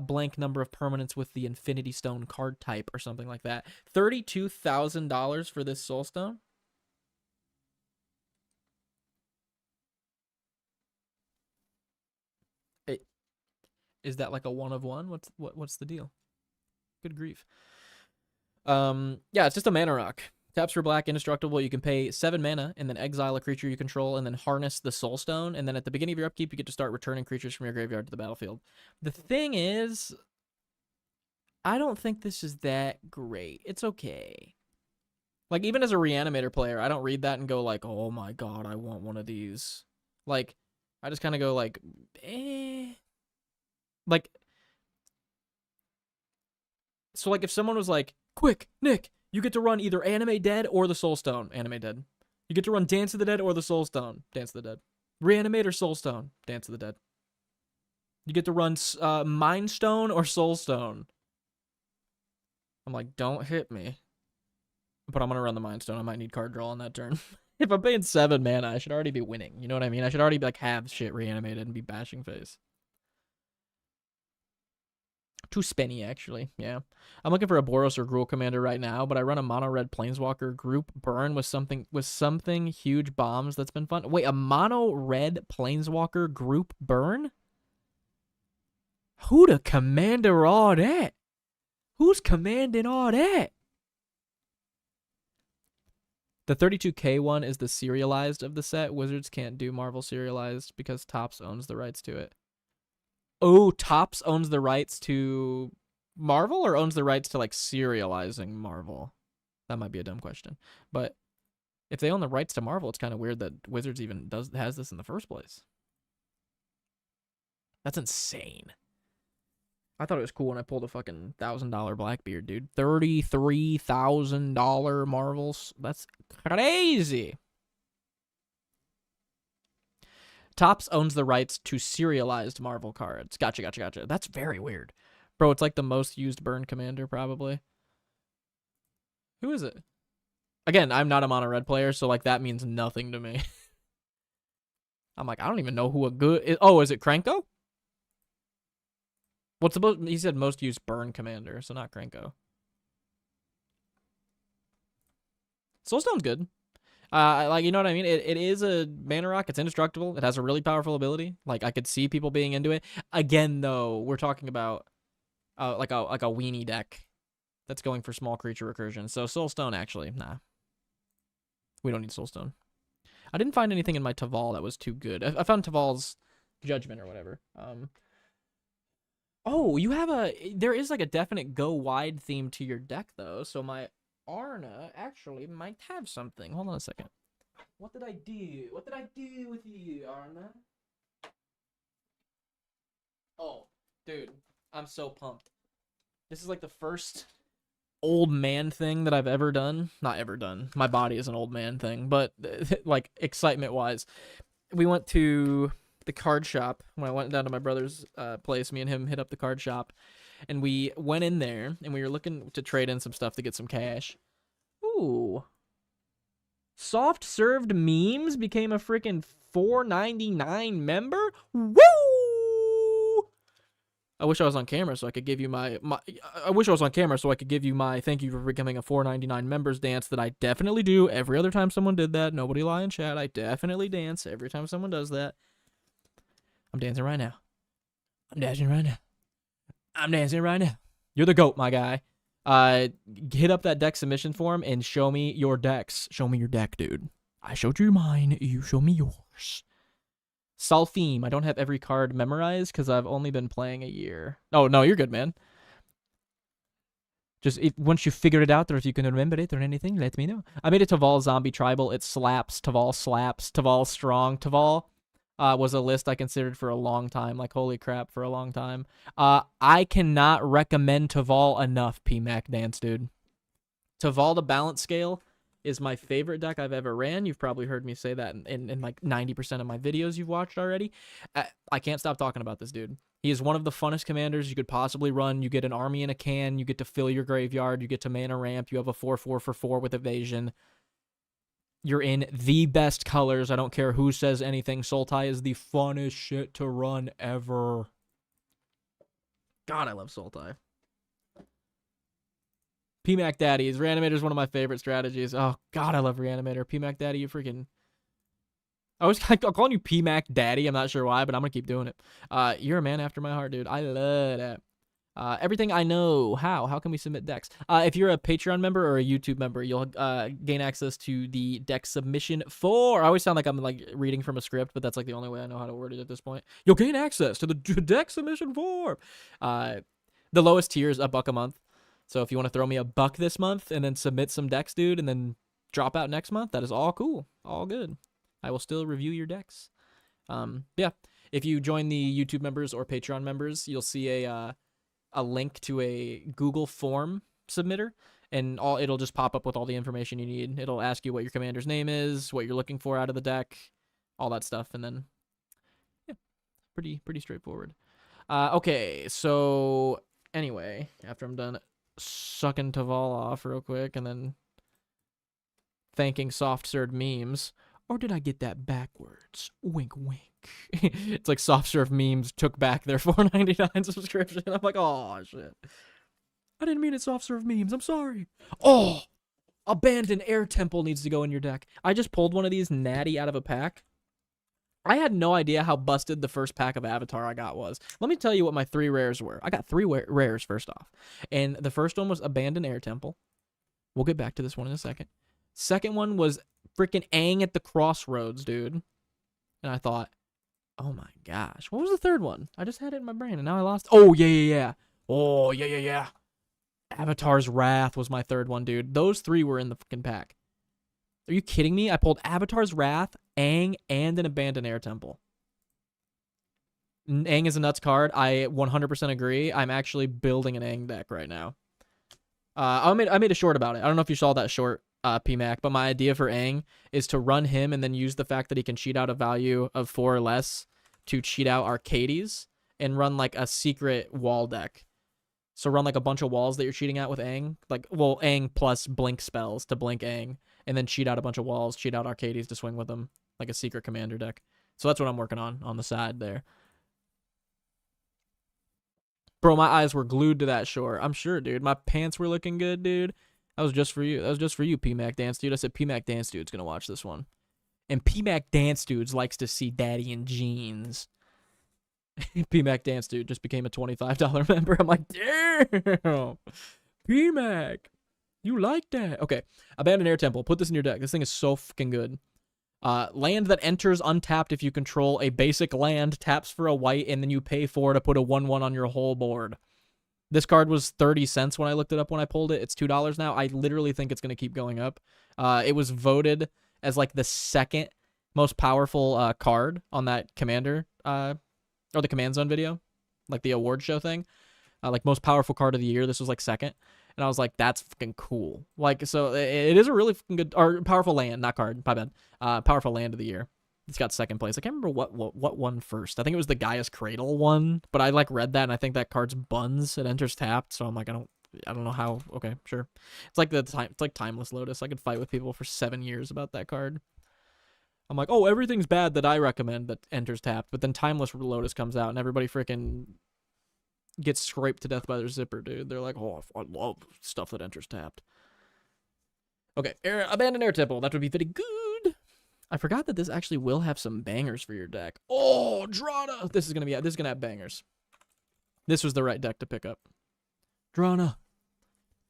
blank number of permanents with the Infinity Stone card type or something like that. $32,000 for this Soulstone. Is that like a 1 of 1? What's the deal? Good grief. Yeah, it's just a mana rock. Taps for black, indestructible. You can pay 7 mana and then exile a creature you control and then harness the Soulstone. And then at the beginning of your upkeep, you get to start returning creatures from your graveyard to the battlefield. The thing is, I don't think this is that great. It's okay. Like, even as a Reanimator player, I don't read that and go like, oh my god, I want one of these. Like, I just kind of go like, eh. Like, so like if someone was like, quick, Nick, you get to run either Anime Dead or the Soulstone. Anime Dead. You get to run Dance of the Dead or the Soulstone. Dance of the Dead. Reanimate or Soulstone. Dance of the Dead. You get to run Mind Stone or Soulstone. I'm like, don't hit me. But I'm going to run the Mind Stone. I might need card draw on that turn. If I'm paying 7 mana, I should already be winning. You know what I mean? I should already like have shit reanimated and be bashing face. Too spinny, actually. Yeah. I'm looking for a Boros or Gruul commander right now, but I run a mono red planeswalker group burn with something huge bombs that's been fun. Wait, a mono red planeswalker group burn? Who the commander all that? Who's commanding all that? The 32K one is the serialized of the set. Wizards can't do Marvel serialized because Topps owns the rights to it. Oh, Topps owns the rights to Marvel or owns the rights to like serializing Marvel? That might be a dumb question. But if they own the rights to Marvel, it's kind of weird that Wizards even has this in the first place. That's insane. I thought it was cool when I pulled a fucking $1,000 Blackbeard, dude. $33,000 Marvels. That's crazy. Topps owns the rights to serialized Marvel cards. Gotcha. That's very weird. Bro, it's like the most used burn commander, probably. Who is it? Again, I'm not a mono red player, so like that means nothing to me. I'm like, I don't even know who a good is. Oh, is it Krenko? What's the he said most used burn commander, so not Krenko. Soulstone's good. Like, you know what I mean? It is a mana rock. It's indestructible. It has a really powerful ability. Like, I could see people being into it. Again, though, we're talking about like a weenie deck that's going for small creature recursion. So Soulstone, actually, nah. We don't need Soulstone. I didn't find anything in my Taval that was too good. I found Taval's Judgment or whatever. Oh, you have there is like a definite go wide theme to your deck, though. So my Arna actually might have something. Hold on a second. What did I do? What did I do with you, Arna? Oh, dude, I'm so pumped. This is like the first old man thing that I've ever done. Not ever done. My body is an old man thing, but like excitement wise, we went to the card shop when I went down to my brother's place. Me and him hit up the card shop, and we went in there and we were looking to trade in some stuff to get some cash. Ooh, soft served memes became a freaking $4.99 member. Woo! I wish I was on camera so I could give you my I wish I was on camera so I could give you my thank you for becoming a $4.99 members dance that I definitely do every other time someone did that. Nobody lie in chat. I definitely dance every time someone does that. I'm dancing right now. I'm dancing right now. I'm dancing right now. You're the GOAT, my guy. Hit up that deck submission form and show me your decks. Show me your deck, dude. I showed you mine. You show me yours. Salfim. I don't have every card memorized because I've only been playing a year. Oh, no, you're good, man. Just once you figure it out, or if you can remember it or anything, let me know. I made a Taval Zombie Tribal. It slaps. Taval slaps. Taval strong. Taval was a list I considered for a long time. Like, holy crap, for a long time. I cannot recommend Taval enough, PMAC Dance, dude. Taval the balance scale is my favorite deck I've ever ran. You've probably heard me say that in like 90% of my videos you've watched already. I can't stop talking about this dude. He is one of the funnest commanders you could possibly run. You get an army in a can. You get to fill your graveyard. You get to mana ramp. You have a 4/4 for 4 with evasion. You're in the best colors. I don't care who says anything. Sultai is the funnest shit to run ever. God, I love Sultai. PMAC Daddy. Reanimator is one of my favorite strategies. Oh, God, I love Reanimator. PMAC Daddy, you freaking... I'm calling you PMAC Daddy. I'm not sure why, but I'm going to keep doing it. You're a man after my heart, dude. I love that. Everything I know. How can we submit decks? If you're a Patreon member or a YouTube member, you'll gain access to the deck submission for... I always sound like I'm like reading from a script, but that's like the only way I know how to word it at this point. You'll gain access to the deck submission form. The lowest tier is $1 a month. So if you want to throw me $1 this month and then submit some decks, dude, and then drop out next month, that is all cool. All good. I will still review your decks. Yeah. If you join the YouTube members or Patreon members, you'll see a link to a Google form submitter, and it'll just pop up with all the information you need. It'll ask you what your commander's name is, what you're looking for out of the deck, all that stuff, and then yeah, pretty straightforward. Okay, so anyway, after I'm done sucking Taval off real quick and then thanking soft served memes, or did I get that backwards? Wink, wink. It's like soft serve memes took back their $4.99 subscription. I'm like, oh shit. I didn't mean it, soft serve memes. I'm sorry. Oh, abandoned air temple needs to go in your deck. I just pulled one of these natty out of a pack. I had no idea how busted the first pack of Avatar I got was. Let me tell you what my 3 rares were. I got 3 rares first off. And the first one was Abandoned Air Temple. We'll get back to this one in a second. Second one was freaking Aang at the Crossroads, dude. And I thought, Oh my gosh. What was the third one? I just had it in my brain and now I lost. Oh, yeah, yeah, yeah. Oh, yeah, yeah, yeah. Avatar's Wrath was my third one, dude. Those three were in the fucking pack. Are you kidding me? I pulled Avatar's Wrath, Aang, and an Abandoned Air Temple. Aang is a nuts card. I 100% agree. I'm actually building an Aang deck right now. I made a short about it. I don't know if you saw that short, PMAC, but my idea for Aang is to run him and then use the fact that he can cheat out a value of 4 or less to cheat out Arcades and run like a secret wall deck. So run like a bunch of walls that you're cheating out with Aang. Like, well, Aang plus blink spells to blink Aang. And then cheat out a bunch of walls, cheat out Arcades to swing with them. Like a secret commander deck. So that's what I'm working on the side there. Bro, my eyes were glued to that shore. I'm sure, dude. My pants were looking good, dude. That was just for you. That was just for you, PMAC Dance Dude. I said PMAC Dance Dude's gonna watch this one. And PMAC Dance Dudes likes to see daddy in jeans. PMAC Dance Dude just became a $25 member. I'm like, damn. PMAC. You like that? Okay. Abandoned Air Temple. Put this in your deck. This thing is so fucking good. Land that enters untapped if you control a basic land, taps for a white, and then you pay 4 to put a 1/1 on your whole board. This card was 30 cents when I looked it up when I pulled it. It's $2 now. I literally think it's going to keep going up. It was voted as like the second most powerful card on that Commander or the Command Zone video, like the award show thing. Like most powerful card of the year. This was like second. And I was like, that's fucking cool. Like, so it is a really fucking good, or powerful land, not card, my bad. Powerful land of the year. It's got second place. I can't remember what won first. I think it was the Gaia's Cradle one, but I like read that and I think that card's buns. It enters tapped, so I'm like, I don't know how. Okay, sure. It's like it's like Timeless Lotus. I could fight with people for 7 years about that card. I'm like, oh, everything's bad that I recommend that enters tapped, but then Timeless Lotus comes out and everybody freaking gets scraped to death by their zipper, dude. They're like, oh, I love stuff that enters tapped. Okay, Abandoned Air Temple. That would be pretty good. I forgot that this actually will have some bangers for your deck. Oh, Drana. This is gonna have bangers. This was the right deck to pick up. Drana.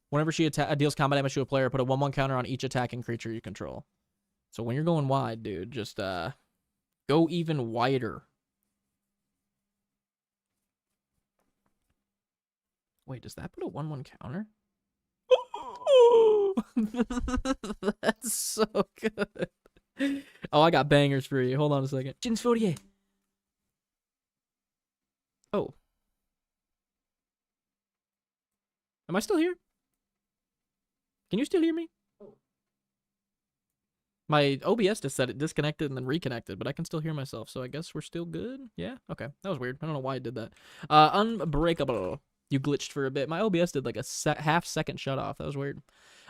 Whenever she deals combat damage to a player, put a 1/1 counter on each attacking creature you control. So when you're going wide, dude, just go even wider. Wait, does that put a 1/1 counter? That's so good. Oh, I got bangers for you. Hold on a second. Jins Fourier. Oh. Am I still here? Can you still hear me? My OBS just said it disconnected and then reconnected, but I can still hear myself, so I guess we're still good? Yeah? Okay. That was weird. I don't know why it did that. Unbreakable. You glitched for a bit. My OBS did like a half-second shut-off. That was weird.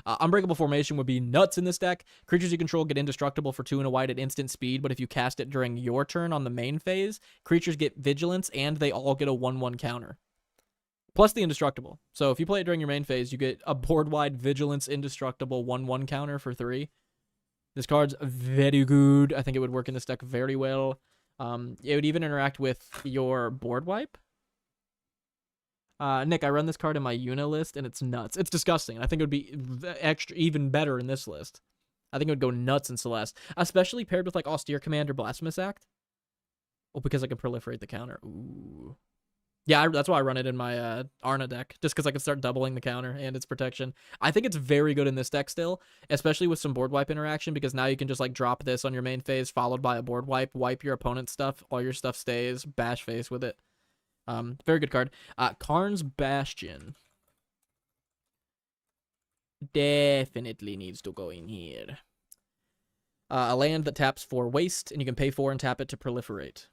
Unbreakable Formation would be nuts in this deck. Creatures you control get indestructible for 2 and a white at instant speed, but if you cast it during your turn on the main phase, creatures get Vigilance, and they all get a 1/1 counter. Plus the indestructible. So if you play it during your main phase, you get a board-wide Vigilance indestructible 1/1 counter for 3. This card's very good. I think it would work in this deck very well. It would even interact with your board wipe. Nick, I run this card in my Una list, and it's nuts. It's disgusting. I think it would be even better in this list. I think it would go nuts in Celeste, especially paired with like Austere Command or Blasphemous Act. Oh, because I can proliferate the counter. Ooh. Yeah, that's why I run it in my Arna deck, just because I can start doubling the counter and its protection. I think it's very good in this deck still, especially with some board wipe interaction, because now you can just like drop this on your main phase, followed by a board wipe your opponent's stuff, all your stuff stays, bash face with it. Very good card. Karn's Bastion. Definitely needs to go in here. A land that taps for waste, and you can pay 4 and tap it to proliferate.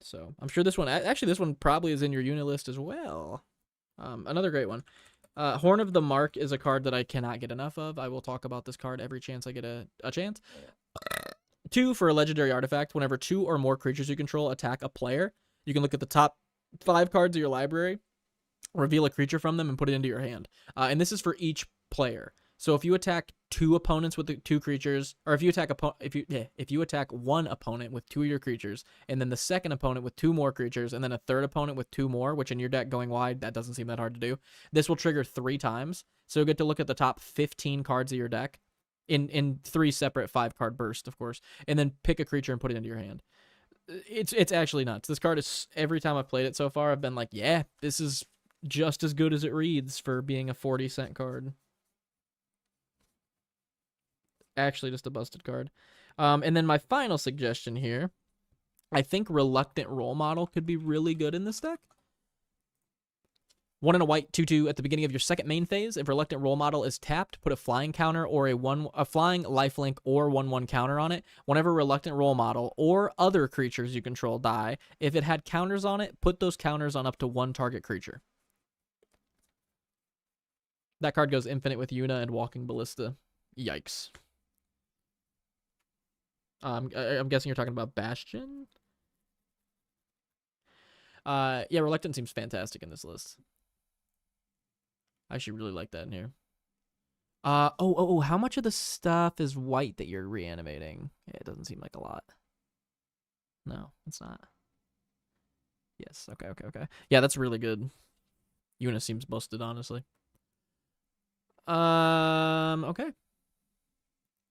So I'm sure this one, actually this one probably is in your unit list as well. Another great one. Horn of the Mark is a card that I cannot get enough of. I will talk about this card every chance I get a chance. 2 for a legendary artifact. Whenever 2 or more creatures you control attack a player, you can look at the top 5 cards of your library, reveal a creature from them, and put it into your hand. And this is for each player. So if you attack 2 opponents with the 2 creatures, or if you attack if you attack 1 opponent with 2 of your creatures, and then the second opponent with 2 more creatures, and then a third opponent with 2 more, which in your deck going wide, that doesn't seem that hard to do. This will trigger 3 times. So you'll get to look at the top 15 cards of your deck in 3 separate 5-card bursts, of course, and then pick a creature and put it into your hand. It's actually nuts. This card is, every time I've played it so far, I've been like, yeah, this is just as good as it reads for being a 40-cent card. Actually, just a busted card. And then my final suggestion here, I think Reluctant Role Model could be really good in this deck. 1 and a white, 2/2 at the beginning of your second main phase. If Reluctant Role Model is tapped, put a flying counter or a flying lifelink or 1/1 counter on it. Whenever Reluctant Role Model or other creatures you control die, if it had counters on it, put those counters on up to 1 target creature. That card goes infinite with Yuna and Walking Ballista. Yikes. I'm guessing you're talking about Bastion? Yeah, Reluctant seems fantastic in this list. I actually really like that in here. How much of the stuff is white that you're reanimating? Yeah, it doesn't seem like a lot. No, it's not. Yes, okay. Yeah, that's really good. Yuna seems busted, honestly. Okay.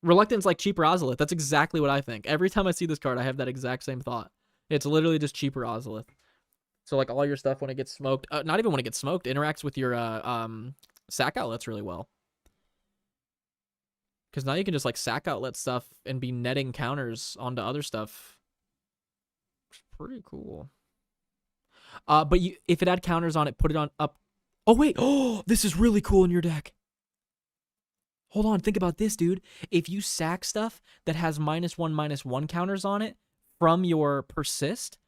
Reluctant's like cheaper Ozolith. That's exactly what I think. Every time I see this card, I have that exact same thought. It's literally just cheaper Ozolith. So like all your stuff when it gets smoked, not even when it gets smoked, interacts with your sack outlets really well. Because now you can just like sack outlet stuff and be netting counters onto other stuff. It's pretty cool. But if it had counters on it, put it on up. Oh wait, oh, this is really cool in your deck. Hold on, think about this, dude. If you sack stuff that has -1/-1 counters on it from your persist,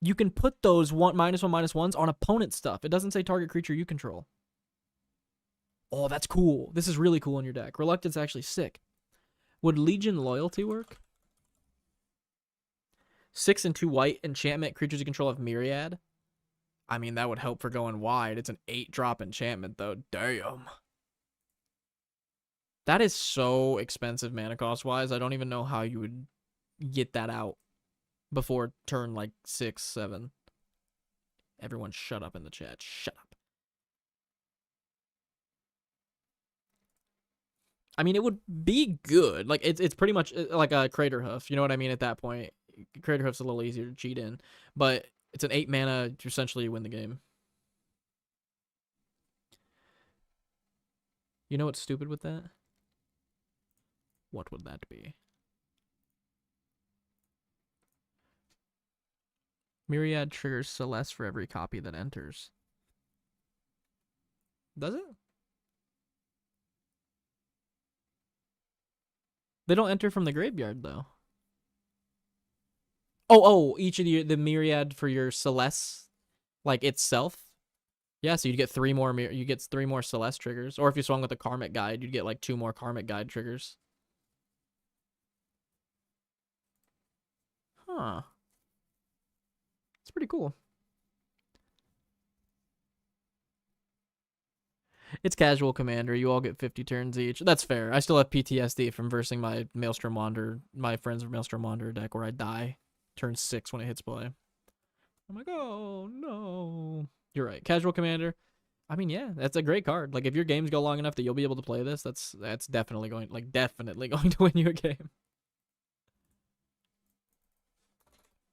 you can put those -1/-1s on opponent stuff. It doesn't say target creature you control. Oh, that's cool. This is really cool in your deck. Reluctant's actually sick. Would Legion Loyalty work? 6 and 2 white enchantment. Creatures you control have Myriad. I mean, that would help for going wide. It's an 8-drop enchantment, though. Damn. That is so expensive mana cost-wise. I don't even know how you would get that out before turn, like, 6, 7. Everyone shut up in the chat. Shut up. I mean, it would be good. Like, it's pretty much like a Crater Hoof. You know what I mean at that point? Crater Hoof's a little easier to cheat in. But it's an 8 mana to essentially win the game. You know what's stupid with that? What would that be? Myriad triggers Celeste for every copy that enters. Does it? They don't enter from the graveyard, though. Each of the Myriad for your Celeste, like itself. Yeah, so you'd get 3 more. You get 3 more Celeste triggers, or if you swung with a Karmic Guide, you'd get like 2 more Karmic Guide triggers. Huh. It's pretty cool. It's casual commander. You all get 50 turns each. That's fair. I still have PTSD from versing my Maelstrom Wanderer, my friend's Maelstrom Wanderer deck where I die turn 6 when it hits play. I'm like, oh no. You're right. Casual commander. I mean, yeah, that's a great card. Like if your games go long enough that you'll be able to play this, that's definitely going to win you a game.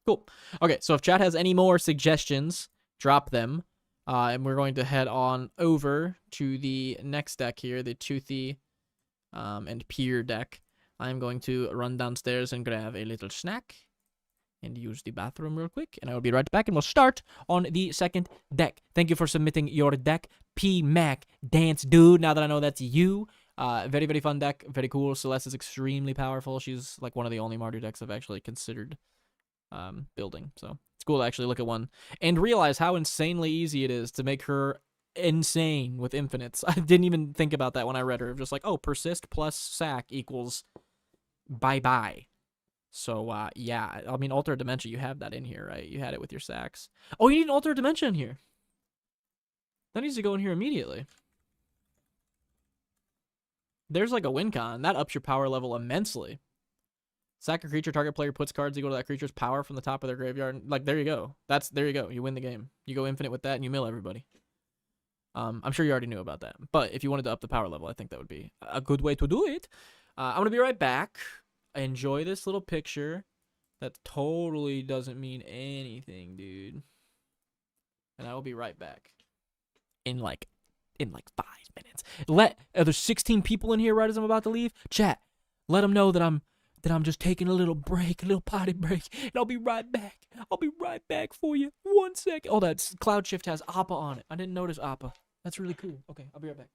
Cool. Okay, so if chat has any more suggestions, drop them. And we're going to head on over to the next deck here, the Toothy and Pier deck. I'm going to run downstairs and grab a little snack and use the bathroom real quick. And I will be right back, and we'll start on the second deck. Thank you for submitting your deck, P Mac Dance Dude. Now that I know that's you. Very, very fun deck. Very cool. Celeste is extremely powerful. She's like one of the only Mardu decks I've actually considered building. So it's cool to actually look at one and realize how insanely easy it is to make her insane with infinites. I didn't even think about that when I read her. Just like, oh, persist plus sack equals bye-bye. So, yeah. I mean, Alter Dementia, you have that in here, right? You had it with your sacks. Oh, you need an Alter Dementia in here. That needs to go in here immediately. There's like a win con. That ups your power level immensely. Sack a creature, target player puts cards equal to that creature's power from the top of their graveyard. Like, there you go. There you go. You win the game. You go infinite with that and you mill everybody. I'm sure you already knew about that. But if you wanted to up the power level, I think that would be a good way to do it. I'm going to be right back. Enjoy this little picture That totally doesn't mean anything, dude. And I will be right back. In like 5 minutes. There's 16 people in here right as I'm about to leave. Chat. Let them know that I'm just taking a little break, a little potty break, and I'll be right back. I'll be right back for you. 1 second. Oh, that Cloud Shift has Appa on it. I didn't notice Appa. That's really cool. Okay, I'll be right back.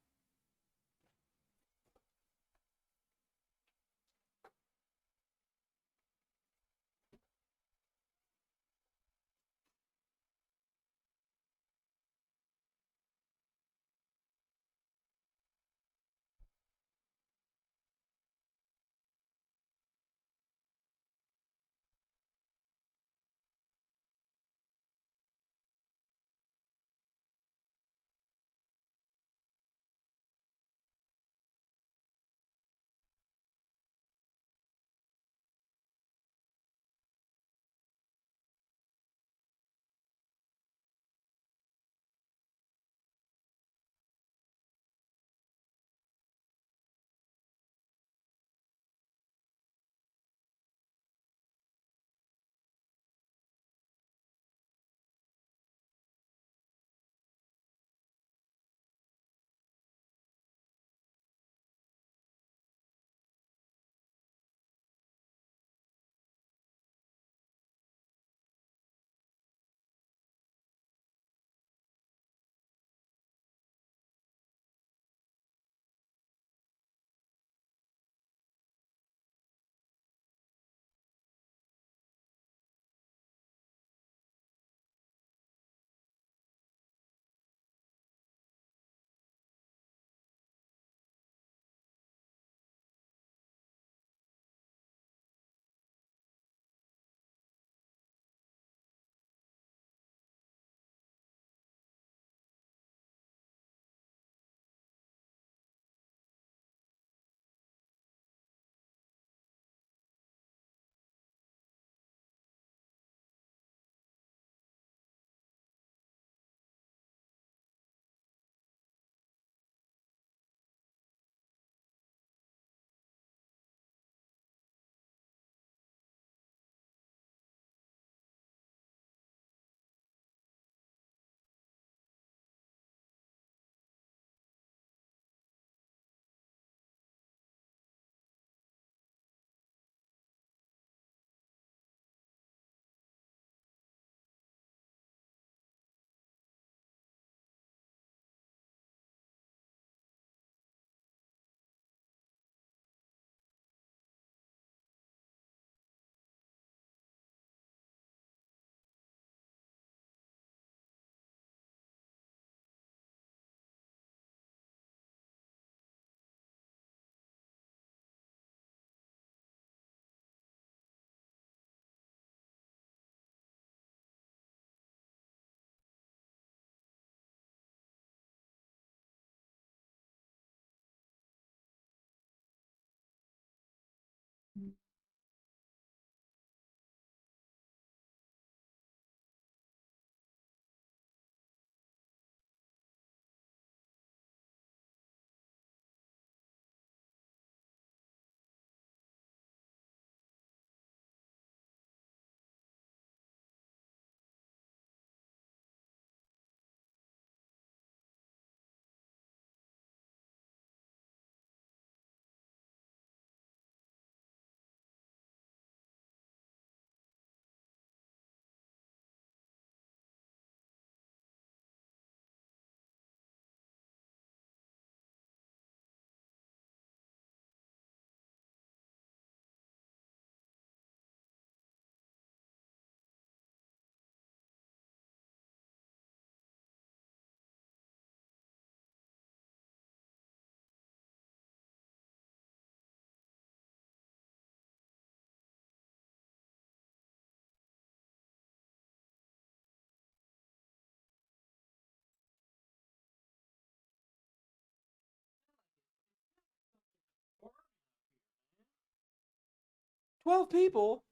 "12 people?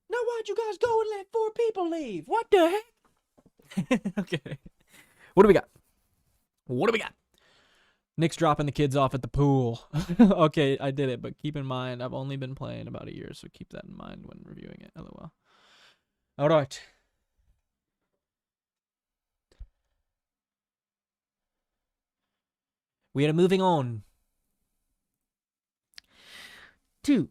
Now why'd you guys go and let 4 people leave? What the heck?" Okay. What do we got? What do we got? Nick's dropping the kids off at the pool. Okay, I did it, but keep in mind, I've only been playing about a year, so keep that in mind when reviewing it. LOL. All right. We are moving on to.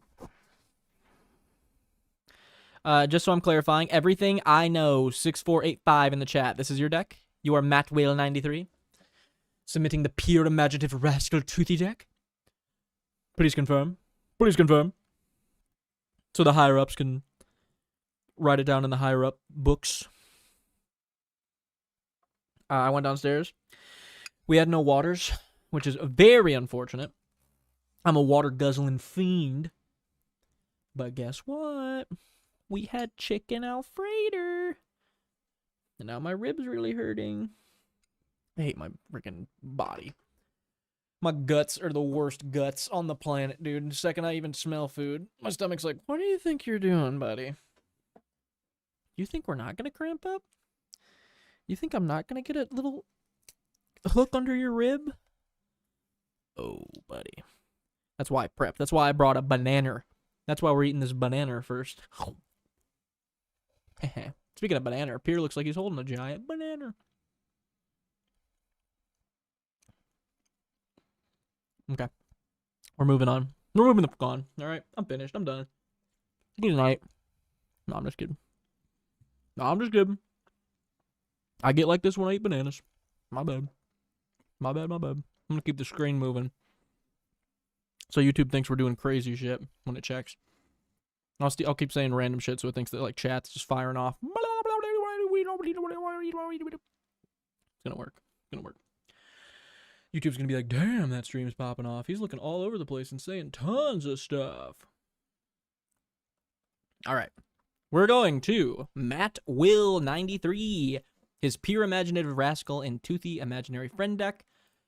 Just so I'm clarifying, everything I know 6485 in the chat. This is your deck. You are Matt Whale 93, submitting the pure imaginative rascal toothy deck. Please confirm. Please confirm. So the higher ups can write it down in the higher up books. I went downstairs. We had no waters, which is very unfortunate. I'm a water guzzling fiend. But guess what? We had chicken Alfredo. And now my ribs really hurting. I hate my freaking body. My guts are the worst guts on the planet, dude. The second I even smell food, my stomach's like, what do you think you're doing, buddy? You think we're not going to cramp up? You think I'm not going to get a little hook under your rib? Oh, buddy. That's why I prepped. That's why I brought a banana. That's why we're eating this banana first. Speaking of banana, Pierre looks like he's holding a giant banana. Okay. We're moving on. We're moving the fuck on. All right. I'm finished. I'm done. Good night. No, I'm just kidding. No, I'm just kidding. I get like this when I eat bananas. My bad. My bad, my bad. I'm going to keep the screen moving. So YouTube thinks we're doing crazy shit when it checks. I'll keep saying random shit so it thinks that like chat's just firing off. It's gonna work. It's gonna work. YouTube's gonna be like, damn, that stream's popping off. He's looking all over the place and saying tons of stuff. All right. We're going to Matt Will 93, his pure imaginative rascal and toothy imaginary friend deck.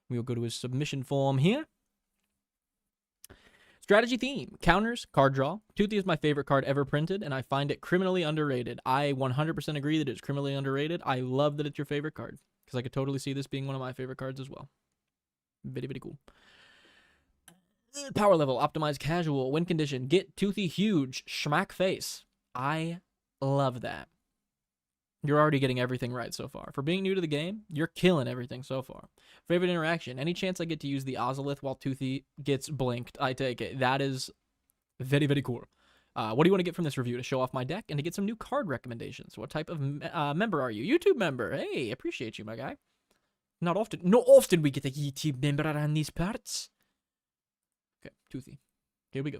We will go to his submission form here. Strategy theme, counters, card draw. Toothy is my favorite card ever printed, and I find it criminally underrated. I 100% agree that it's criminally underrated. I love that it's your favorite card, because I could totally see this being one of my favorite cards as well. Very, very cool. Power level, optimized casual, win condition, get Toothy huge, schmack face. I love that. You're already getting everything right so far. For being new to the game, you're killing everything so far. Favorite interaction, any chance I get to use the Ozolith while Toothy gets blinked, I take it. That is very, very cool. What do you want to get from this review? To show off my deck and to get some new card recommendations. What type of member are you? YouTube member. Hey, appreciate you, my guy. Not often we get a YouTube member around these parts. Okay, Toothy. Here we go.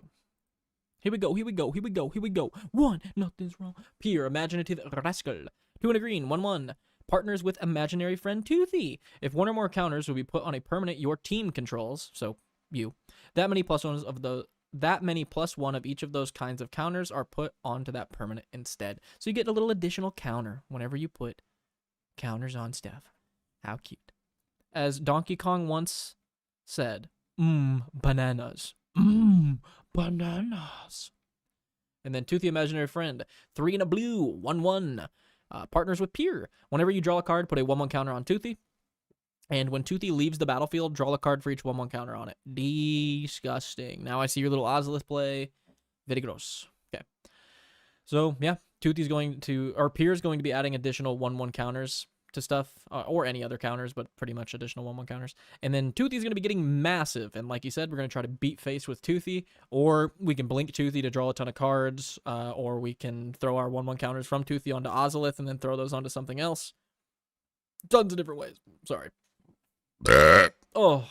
Here we go, here we go, here we go, here we go. One, nothing's wrong. Pure imaginative rascal. 2 and a green, 1/1. Partners with imaginary friend Toothy. If one or more counters will be put on a permanent your team controls, so you, that many plus one of each of those kinds of counters are put onto that permanent instead. So you get a little additional counter whenever you put counters on stuff. How cute. As Donkey Kong once said, bananas. Bananas. And then Toothy Imaginary Friend. 3 and a blue. 1/1. Partners with Peer. Whenever you draw a card, put a 1/1 counter on Toothy. And when Toothy leaves the battlefield, draw a card for each 1/1 counter on it. Disgusting. Now I see your little Ozolith play. Very gross. Okay. So, yeah. Toothy's going to, or Peer's going to be adding additional 1/1 counters to stuff, or any other counters, but pretty much additional 1/1 counters. And then Toothy's going to be getting massive, and like you said, we're going to try to beat face with Toothy, or we can blink Toothy to draw a ton of cards, or we can throw our 1/1 counters from Toothy onto Ozolith and then throw those onto something else. Tons of different ways. Sorry. Oh.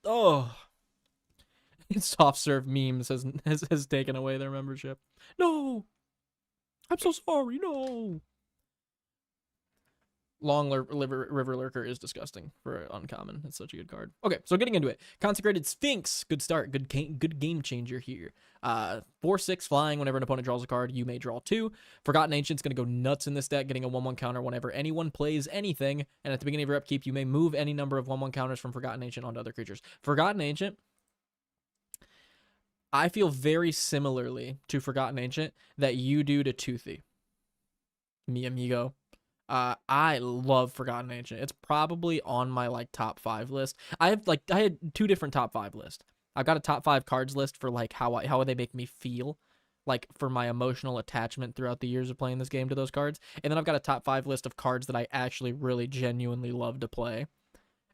Oh. Soft serve memes has taken away their membership. No. I'm so sorry. No. Long River Lurker is disgusting for uncommon. It's such a good card. Okay, so getting into it. Consecrated Sphinx. Good start. Good game changer here. 4/6 flying. Whenever an opponent draws a card, you may draw 2. Forgotten Ancient's going to go nuts in this deck, getting a 1/1 counter whenever anyone plays anything. And at the beginning of your upkeep, you may move any number of 1/1 counters from Forgotten Ancient onto other creatures. Forgotten Ancient, I feel very similarly to Forgotten Ancient that you do to Toothy. Mi amigo. I love Forgotten Ancient. It's probably on my like top 5 list. I had 2 different top 5 lists. I've got a top 5 cards list for like how they make me feel. like for my emotional attachment throughout the years of playing this game to those cards. And then I've got a top 5 list of cards that I actually really genuinely love to play.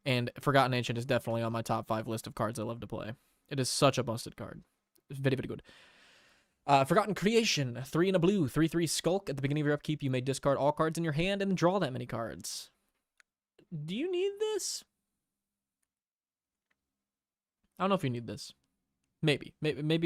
And Forgotten Ancient is definitely on my top 5 list of cards I love to play. It is such a busted card. It's very, very good. Forgotten Creation, 3 and a blue, 3/3 Skulk. At the beginning of your upkeep, you may discard all cards in your hand and draw that many cards. Do you need this? I don't know if you need this. Maybe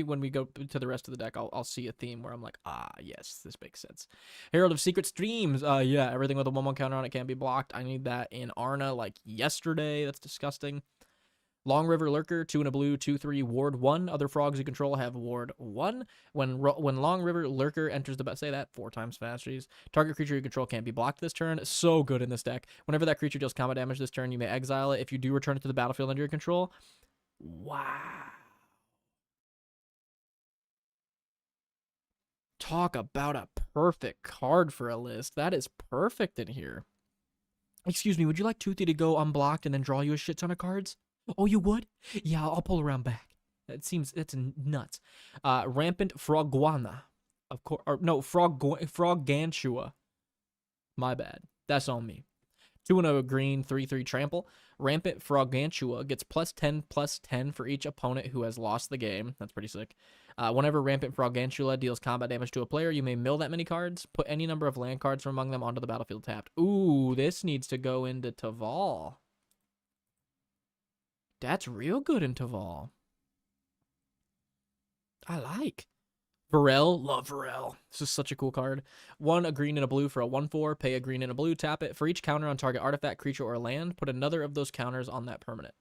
when we go to the rest of the deck, I'll see a theme where I'm like, ah, yes, this makes sense. Herald of Secret Streams. Yeah, everything with a 1/1 counter on it can't be blocked. I need that in Arna like yesterday. That's disgusting. Long River Lurker, 2 and a blue, 2/3 Ward 1. Other frogs you control have Ward 1. When Long River Lurker enters the say that 4 times fast, jeez. Target creature you control can't be blocked this turn. So good in this deck. Whenever that creature deals combat damage this turn, you may exile it. If you do return it to the battlefield under your control. Wow. Talk about a perfect card for a list. That is perfect in here. Excuse me, would you like Toothy to go unblocked and then draw you a shit ton of cards? Oh, you would? Yeah, I'll pull around back. That's nuts. Rampant Frogwana. Of course, or no, Froggantua. My bad. That's on me. 2 and a green, 3/3 trample. Rampant Froggantua gets +10/+10 for each opponent who has lost the game. That's pretty sick. Whenever Rampant Froggantua deals combat damage to a player, you may mill that many cards. Put any number of land cards from among them onto the battlefield tapped. Ooh, this needs to go into Taval. That's real good in Taval. I like. Varel, love Varel. This is such a cool card. 1 a green and a blue for a 1/4. Pay a green and a blue, tap it. For each counter on target artifact, creature, or land, put another of those counters on that permanent.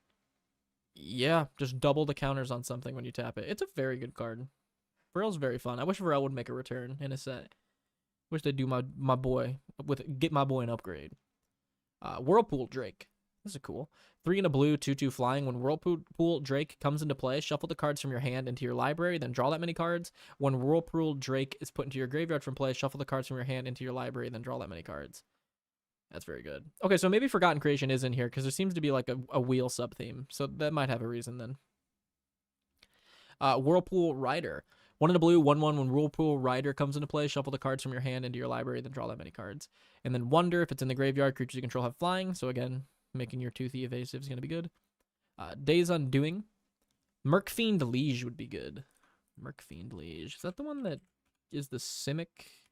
Yeah, just double the counters on something when you tap it. It's a very good card. Varel's very fun. I wish Varel would make a return in a set. Wish they'd do my boy get my boy an upgrade. Whirlpool Drake. This is cool. 3 and a blue, 2/2 flying. When Whirlpool Drake comes into play, shuffle the cards from your hand into your library, then draw that many cards. When Whirlpool Drake is put into your graveyard from play, shuffle the cards from your hand into your library, then draw that many cards. That's very good. Okay, so maybe Forgotten Creation is in here because there seems to be like a wheel sub theme, so that might have a reason then. Whirlpool Rider. 1 and a blue, 1/1. When Whirlpool Rider comes into play, shuffle the cards from your hand into your library, then draw that many cards. And then Wonder, if it's in the graveyard, creatures you control have flying. So again, making your Toothy evasive is going to be good. Days Undoing. Mercfiend Liege would be good. Mercfiend Liege. Is that the one that is the Simic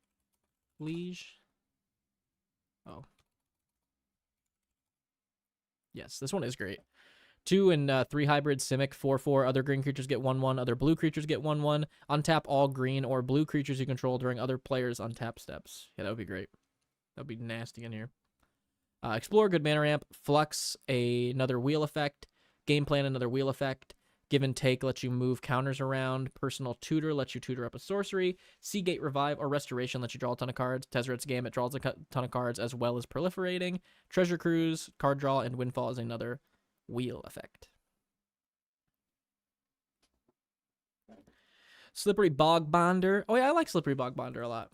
Liege? Oh. Yes, this one is great. 2 and 3 hybrid Simic, 4/4. Other green creatures get 1/1. Other blue creatures get 1/1. Untap all green or blue creatures you control during other players' untap steps. Yeah, that would be great. That would be nasty in here. Explore, good mana ramp. Flux, another wheel effect. Game plan, another wheel effect. Give and Take lets you move counters around. Personal Tutor lets you tutor up a sorcery. Seagate Revive or Restoration lets you draw a ton of cards. Tezzeret's Gambit draws a ton of cards as well as proliferating. Treasure Cruise, card draw, and Windfall is another wheel effect. Slippery Bog Bonder. Oh yeah, I like Slippery Bog Bonder a lot.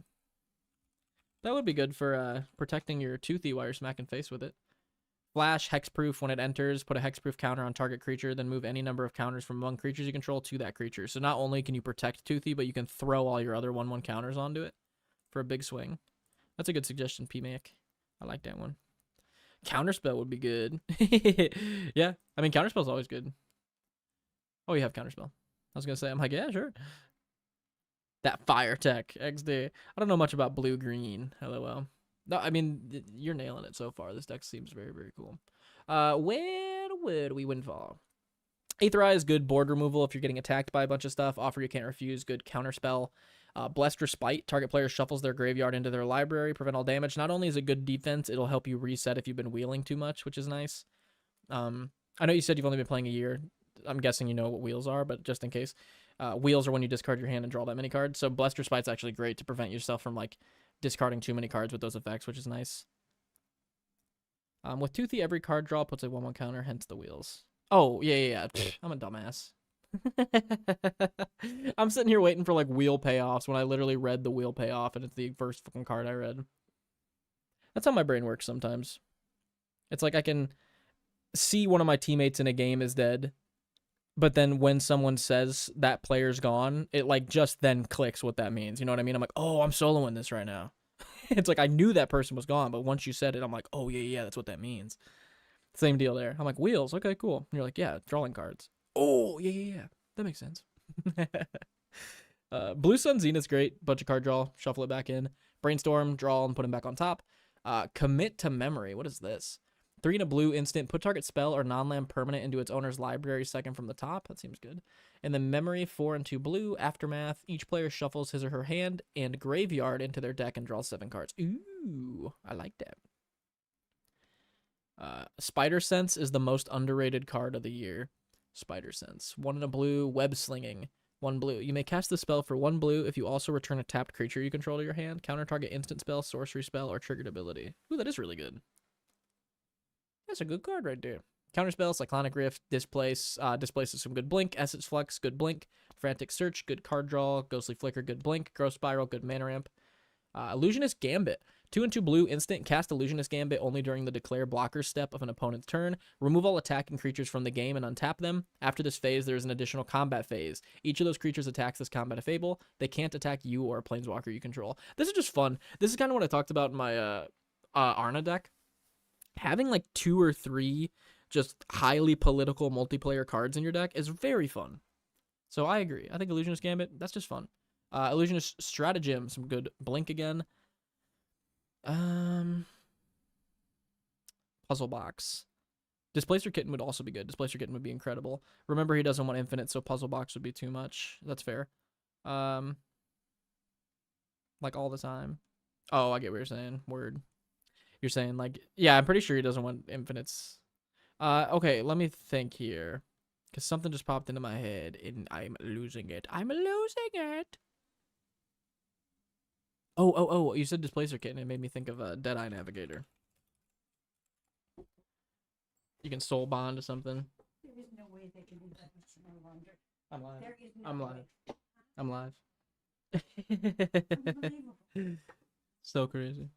That would be good for protecting your Toothy while you're smacking face with it. Flash, Hexproof. When it enters, put a Hexproof counter on target creature, then move any number of counters from among creatures you control to that creature. So not only can you protect Toothy, but you can throw all your other 1/1 counters onto it for a big swing. That's a good suggestion, PMAC. I like that one. Counterspell would be good. Yeah, I mean, Counterspell's always good. Oh, you have Counterspell. I was going to say, I'm like, yeah, sure. That Fire Tech, XD. I don't know much about blue-green, LOL. No, I mean, you're nailing it so far. This deck seems very, very cool. Where would we Windfall? Aetherize, good board removal if you're getting attacked by a bunch of stuff. Offer you can't refuse, good counterspell. Blessed Respite, target player shuffles their graveyard into their library, prevent all damage. Not only is it good defense, it'll help you reset if you've been wheeling too much, which is nice. I know you said you've only been playing a year. I'm guessing you know what wheels are, but just in case. Wheels are when you discard your hand and draw that many cards. So Blessed Respite's actually great to prevent yourself from like discarding too many cards with those effects, which is nice. With Toothy, every card draw puts a 1/1 counter, hence the wheels. Oh, yeah. I'm a dumbass. I'm sitting here waiting for like wheel payoffs when I literally read the wheel payoff and it's the first fucking card I read. That's how my brain works sometimes. It's like I can see one of my teammates in a game is dead But then when someone says that player's gone, it like just then clicks what that means. You know what I mean? I'm like, oh, I'm soloing this right now. It's like I knew that person was gone, but once you said it, I'm like, oh yeah, that's what that means. Same deal there. I'm like, wheels, okay, cool. And you're like, yeah, drawing cards. Oh yeah. That makes sense. Blue Sun Zenith's great. Bunch of card draw, shuffle it back in. Brainstorm, draw, and put him back on top. Commit to Memory. What is this? 3 and a blue instant. Put target spell or non-land permanent into its owner's library second from the top. That seems good. And then Memory, 4 and 2 blue. Aftermath. Each player shuffles his or her hand and graveyard into their deck and draws 7 cards. Ooh, I like that. Spider Sense is the most underrated card of the year. Spider Sense. 1 and a blue. Web Slinging. 1 blue. You may cast the spell for 1 blue if you also return a tapped creature you control to your hand. Counter target instant spell, sorcery spell, or triggered ability. Ooh, that is really good. That's a good card right there. Counterspell, Cyclonic Rift, Displace, displaces some good blink. Essence Flux, good blink. Frantic Search, good card draw. Ghostly Flicker, good blink. Growth Spiral, good mana ramp. Illusionist Gambit. 2 and 2 blue instant. Cast Illusionist Gambit only during the declare blocker step of an opponent's turn. Remove all attacking creatures from the game and untap them. After this phase, there is an additional combat phase. Each of those creatures attacks this combat if able. They can't attack you or a planeswalker you control. This is just fun. This is kind of what I talked about in my Arna deck. Having like 2 or 3 just highly political multiplayer cards in your deck is very fun. So I agree. I think Illusionist Gambit, that's just fun. Illusionist Stratagem, some good blink again. Puzzle Box. Displacer Kitten would also be good. Displacer Kitten would be incredible. Remember, he doesn't want infinite, so Puzzle Box would be too much. That's fair. Like all the time. Oh, I get what you're saying. Word. You're saying like, yeah, I'm pretty sure he doesn't want infinites. Okay, let me think here. Because something just popped into my head and I'm losing it. I'm losing it. Oh, you said Displacer Kitten. It made me think of Deadeye Navigator. You can soul bond to something. There is no way they can do that no longer. I'm live. There is no I'm way. live. I'm live. Unbelievable. So crazy.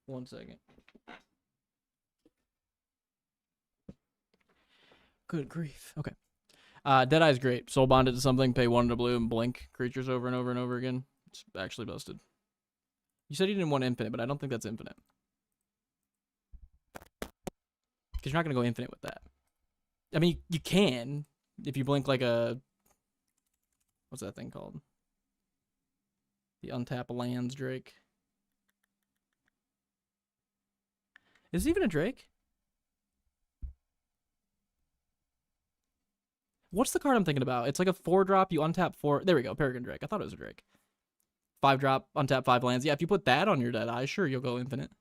1 second. Good grief. Okay. Deadeye's great. Soul bonded to something, pay 1 to blue, and blink creatures over and over and over again. It's actually busted. You said you didn't want infinite, but I don't think that's infinite. Because you're not going to go infinite with that. I mean, you can if you blink like a... What's that thing called? The untap lands Drake. Is it even a Drake? What's the card I'm thinking about? It's like a 4-drop. You untap 4. There we go. Peregrine Drake. I thought it was a Drake. 5-drop. Untap 5 lands. Yeah, if you put that on your Deadeye, sure, you'll go infinite.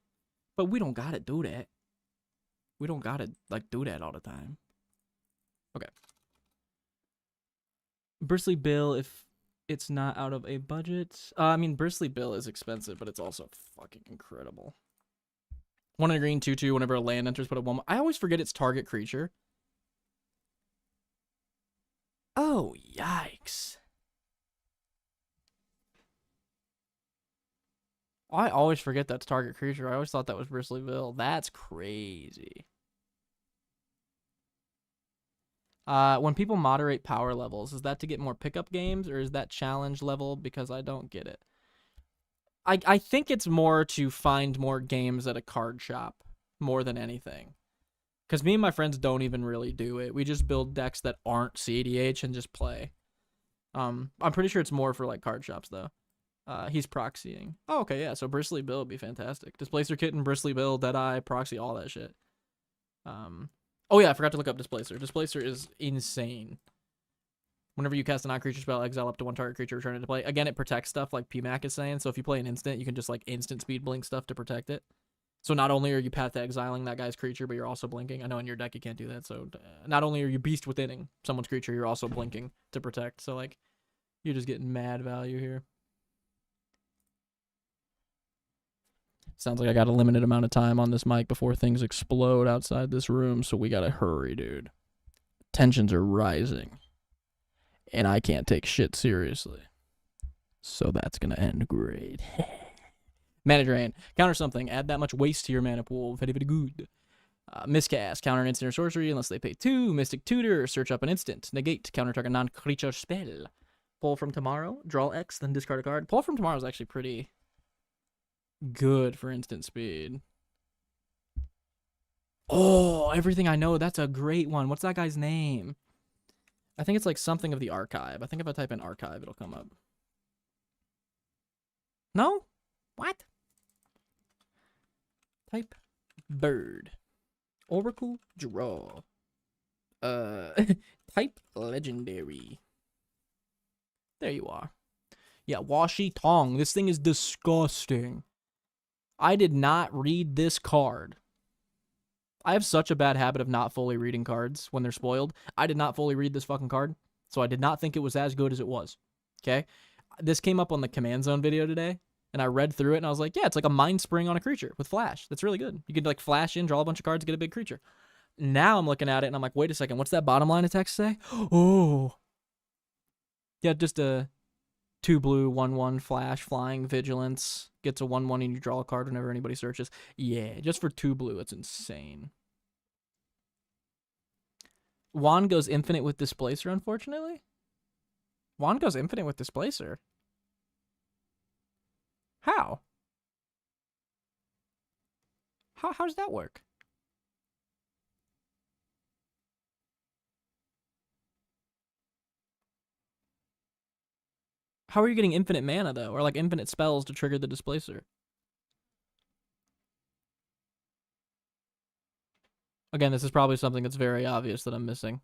But we don't gotta do that. We don't gotta, like, do that all the time. Okay. Bristly Bill, if it's not out of a budget. I mean, Bristly Bill is expensive, but it's also fucking incredible. 1 in a green, 2/2. Whenever a land enters, put a 1. I always forget it's target creature. Oh, yikes. I always forget that's target creature. I always thought that was Bristly Bill. That's crazy. When people moderate power levels, is that to get more pickup games, or is that challenge level? Because I don't get it. I think it's more to find more games at a card shop more than anything. Because me and my friends don't even really do it. We just build decks that aren't CEDH and just play. I'm pretty sure it's more for like card shops though. He's proxying. Oh, okay, yeah. So Bristly Bill would be fantastic. Displacer Kitten, Bristly Bill, Deadeye, proxy, all that shit. Oh yeah, I forgot to look up Displacer. Displacer is insane. Whenever you cast a non-creature spell, exile up to 1 target creature, return it to play. Again, it protects stuff like PMAC is saying. So if you play an instant, you can just like instant speed blink stuff to protect it. So not only are you path exiling that guy's creature, but you're also blinking. I know in your deck you can't do that. So not only are you beast withinning someone's creature, you're also blinking to protect. So like, you're just getting mad value here. Sounds like I got a limited amount of time on this mic before things explode outside this room, so we gotta hurry, dude. Tensions are rising. And I can't take shit seriously. So that's gonna end great. Mana drain. Counter something. Add that much waste to your mana pool. Very, very good. Miscast. Counter an instant or sorcery unless they pay 2. Mystic Tutor. Search up an instant. Negate. Counter target non-creature spell. Pull from tomorrow. Draw X, then discard a card. Pull from tomorrow is actually pretty good for instant speed. Oh, Everything I Know. That's a great one. What's that guy's name? I think it's like something of the archive. I think if I type in archive, it'll come up. No? What? Type bird. Oracle draw. Type legendary. There you are. Yeah, Washi Tong. This thing is disgusting. I did not read this card. I have such a bad habit of not fully reading cards when they're spoiled. I did not fully read this fucking card, so I did not think it was as good as it was. Okay? This came up on the Command Zone video today, and I read through it, and I was like, yeah, it's like a Mind Spring on a creature with Flash. That's really good. You could, like, flash in, draw a bunch of cards, get a big creature. Now I'm looking at it, and I'm like, wait a second, what's that bottom line of text say? Oh. Yeah, just a 2 blue, 1/1, Flash, Flying, Vigilance. Gets a 1/1 and you draw a card whenever anybody searches. Yeah, just for 2 blue, it's insane. Juan goes infinite with Displacer, unfortunately. Juan goes infinite with Displacer. How? How does that work? How are you getting infinite mana, though? Or, like, infinite spells to trigger the Displacer? Again, this is probably something that's very obvious that I'm missing.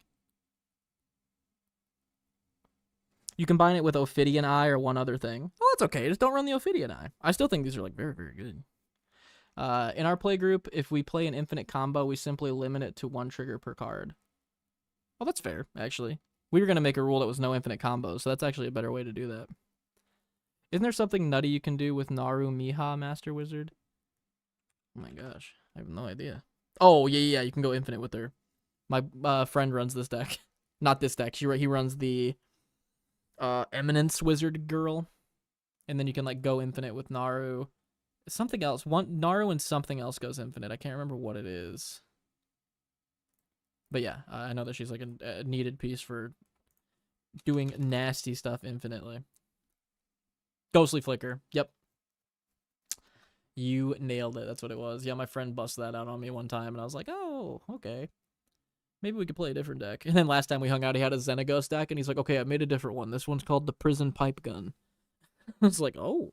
You combine it with Ophidian Eye or one other thing. Oh, that's okay. Just don't run the Ophidian Eye. I still think these are, like, very, very good. In our play group, if we play an infinite combo, we simply limit it to 1 trigger per card. Oh, that's fair, actually. We were going to make a rule that was no infinite combos, so that's actually a better way to do that. Isn't there something nutty you can do with Naru Miha, Master Wizard? Oh my gosh, I have no idea. Oh, yeah, you can go infinite with her. My friend runs this deck. Not this deck. He runs the Eminence Wizard Girl. And then you can, like, go infinite with Naru. Something else. Naru and something else goes infinite. I can't remember what it is. But yeah, I know that she's, like, a needed piece for doing nasty stuff infinitely. Ghostly Flicker. Yep. You nailed it. That's what it was. Yeah, my friend busted that out on me one time, and I was like, oh, okay. Maybe we could play a different deck. And then last time we hung out, he had a Xenagos deck, and he's like, okay, I made a different one. This one's called the Prison Pipe Gun. I was like, oh.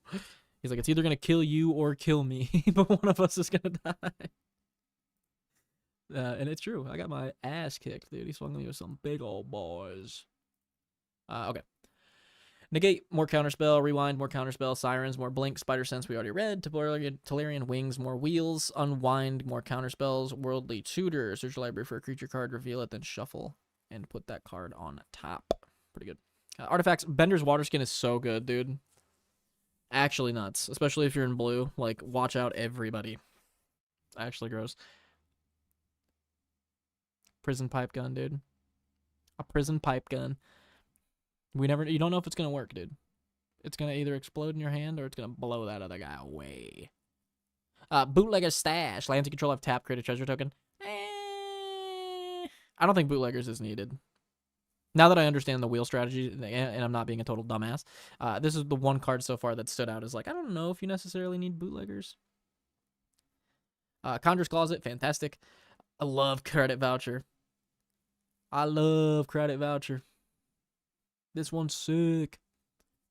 He's like, it's either going to kill you or kill me, but one of us is going to die. And it's true. I got my ass kicked, dude. He swung me with some big old boys. Okay. Negate, more counterspell. Rewind, more counterspell. Sirens, more blink. Spider Sense, we already read. Tolarian Wings, more wheels. Unwind, more counterspells. Worldly Tutor. Search your library for a creature card, reveal it, then shuffle, and put that card on top. Pretty good. Artifacts. Bender's Waterskin is so good, dude. Actually nuts. Especially if you're in blue. Like, watch out, everybody. Actually gross. Prison Pipe Gun, dude. A Prison Pipe Gun. You don't know if it's going to work, dude. It's going to either explode in your hand or it's going to blow that other guy away. Bootlegger's Stash. Lands you control have tap, create a treasure token. I don't think Bootleggers is needed. Now that I understand the wheel strategy and I'm not being a total dumbass, this is the one card so far that stood out as like, I don't know if you necessarily need Bootleggers. Conjurer's Closet, fantastic. I love Credit Voucher. This one's sick.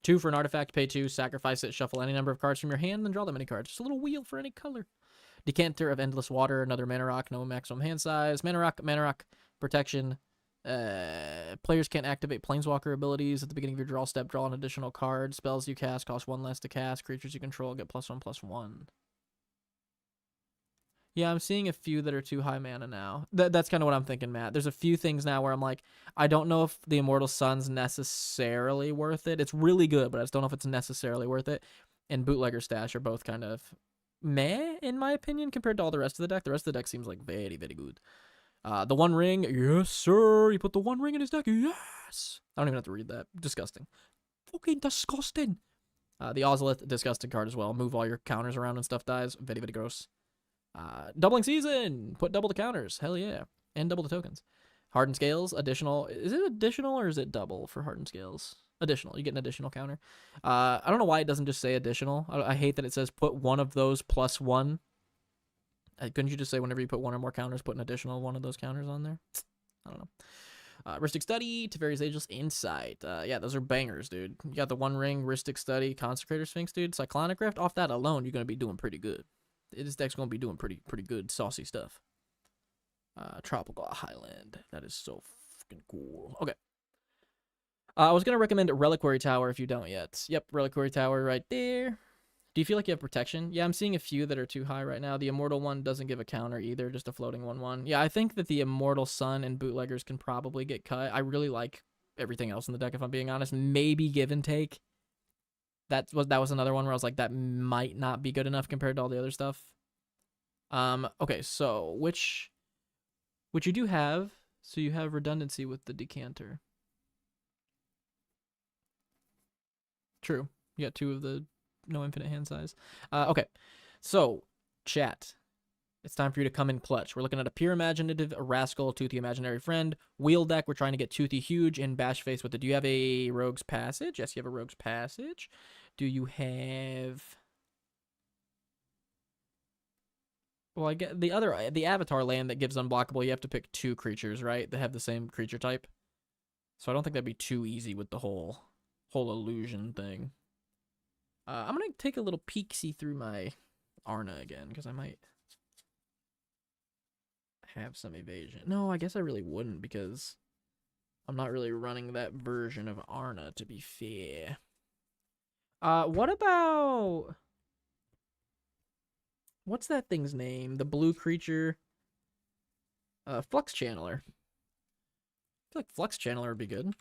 2 for an artifact, pay 2, sacrifice it, shuffle any number of cards from your hand, then draw that many cards. Just a little wheel for any color. Decanter of Endless Water, another mana rock, no maximum hand size. Mana rock, protection. Players can't activate Planeswalker abilities. At the beginning of your draw step, draw an additional card. Spells you cast cost 1 less to cast. Creatures you control get +1/+1. Yeah, I'm seeing a few that are too high mana now. That's kind of what I'm thinking, Matt. There's a few things now where I'm like, I don't know if the Immortal Sun's necessarily worth it. It's really good, but I just don't know if it's necessarily worth it. And Bootlegger Stash are both kind of meh, in my opinion, compared to all the rest of the deck. The rest of the deck seems like very, very good. The One Ring, yes, sir. You put the One Ring in his deck, yes. I don't even have to read that. Disgusting. Fucking disgusting. The Ozolith, disgusting card as well. Move all your counters around and stuff dies. Very, very gross. Doubling season. Put double the counters. Hell yeah. And double the tokens. Hardened scales. Additional. Is it additional or is it double for hardened scales? Additional. You get an additional counter. I don't know why it doesn't just say additional. I hate that it says put one of those plus one. Couldn't you just say whenever you put one or more counters, put an additional one of those counters on there? I don't know. Ristic Study, Teferi's Ageless Insight. Yeah, those are bangers, dude. You got the One Ring, Ristic Study, Consecrator Sphinx, dude. Cyclonic Rift. Off that alone, you're going to be doing pretty good. This deck's going to be doing pretty good, saucy stuff. Tropical Highland. That is so fucking cool. Okay. I was going to recommend Reliquary Tower if you don't yet. Yep, Reliquary Tower right there. Do you feel like you have protection? Yeah, I'm seeing a few that are too high right now. The Immortal one doesn't give a counter either, just a floating 1/1. Yeah, I think that the Immortal Sun and Bootleggers can probably get cut. I really like everything else in the deck, if I'm being honest. Maybe Give and Take. That was another one where I was like, that might not be good enough compared to all the other stuff. Okay, so which you do have, so you have redundancy with the Decanter. True. You got 2 of the no infinite hand size. Okay, so chat. It's time for you to come in clutch. We're looking at a Pure Imaginative, a Rascal, Toothy Imaginary Friend, Wheel deck. We're trying to get Toothy huge and Bash Face with it. Do you have a Rogue's Passage? Yes, you have a Rogue's Passage. Do you have... Well, I get the Avatar land that gives unblockable. You have to pick 2 creatures, right? That have the same creature type. So I don't think that'd be too easy with the whole illusion thing. I'm going to take a little peek-see through my Arna again, because I might have some evasion. No, I guess I really wouldn't, because I'm not really running that version of Arna, to be fair. What about... What's that thing's name? The blue creature? Flux Channeler. I feel like Flux Channeler would be good.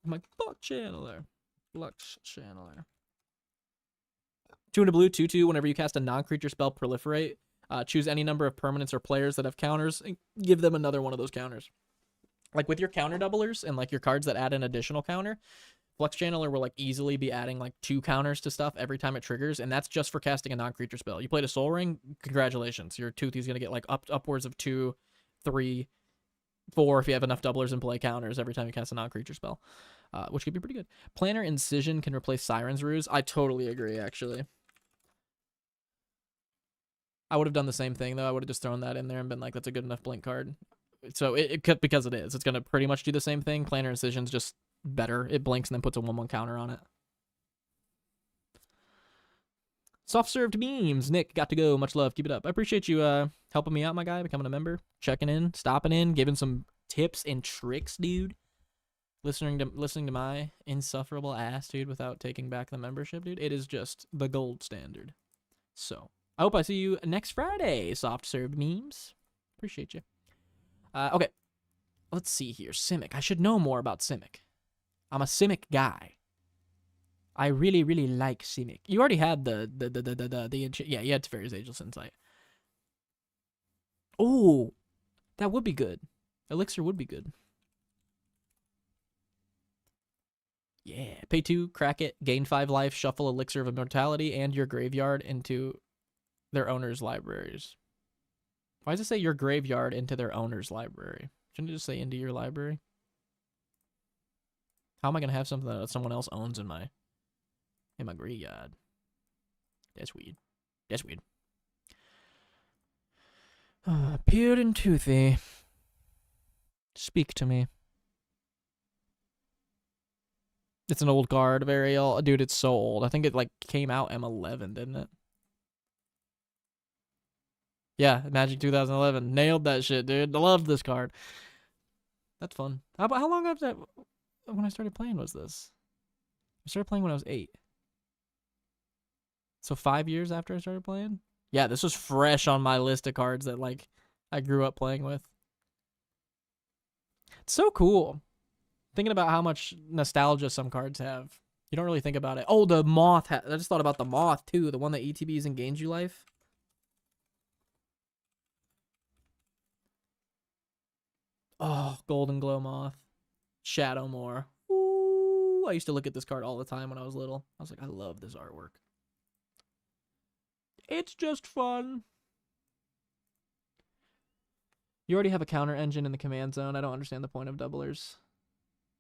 I'm like, Flux Channeler. Flux Channeler. 2 in a blue, 2/2. Whenever you cast a non-creature spell, proliferate. Choose any number of permanents or players that have counters and give them another one of those counters. Like with your counter doublers and like your cards that add an additional counter, Flux Channeler will like easily be adding like 2 counters to stuff every time it triggers, and that's just for casting a non-creature spell. You played a Soul Ring, congratulations. Your Toothy's gonna get like upwards of 2, 3, 4 if you have enough doublers and play counters every time you cast a non-creature spell, which could be pretty good. Planner Incision can replace Siren's Ruse. I totally agree, actually. I would have done the same thing, though. I would have just thrown that in there and been like, that's a good enough blink card. So it could, because it is. It's going to pretty much do the same thing. Planner Incision's just better. It blinks and then puts a 1/1 counter on it. Soft-served memes. Nick, got to go. Much love. Keep it up. I appreciate you helping me out, my guy, becoming a member, checking in, stopping in, giving some tips and tricks, dude. Listening to my insufferable ass, dude, without taking back the membership, dude. It is just the gold standard. So, I hope I see you next Friday, soft-served memes. Appreciate you. Okay. Let's see here. Simic. I should know more about Simic. I'm a Simic guy. I really, really like Simic. You already had the yeah, you had Teferi's Ageless Insight. Oh, that would be good. Elixir would be good. Yeah. Pay 2, crack it, gain 5 life, shuffle Elixir of Immortality and your graveyard into their owner's libraries. Why does it say your graveyard into their owner's library? Shouldn't it just say into your library? How am I going to have something that someone else owns in my graveyard? That's weird. That's weird. Pure and Toothy. Speak to me. It's an old card, very old. Dude, it's so old. I think it like came out M11, didn't it? Yeah, Magic 2011. Nailed that shit, dude. I love this card. That's fun. How long after that, when I started playing was this? I started playing when I was 8. So 5 years after I started playing? Yeah, this was fresh on my list of cards that like I grew up playing with. It's so cool. Thinking about how much nostalgia some cards have. You don't really think about it. Oh, the Moth. I just thought about the Moth, too. The one that ETBs and gains you life. Oh, Golden Glow Moth. Shadowmoor. Ooh, I used to look at this card all the time when I was little. I was like, I love this artwork. It's just fun. You already have a counter engine in the command zone. I don't understand the point of doublers.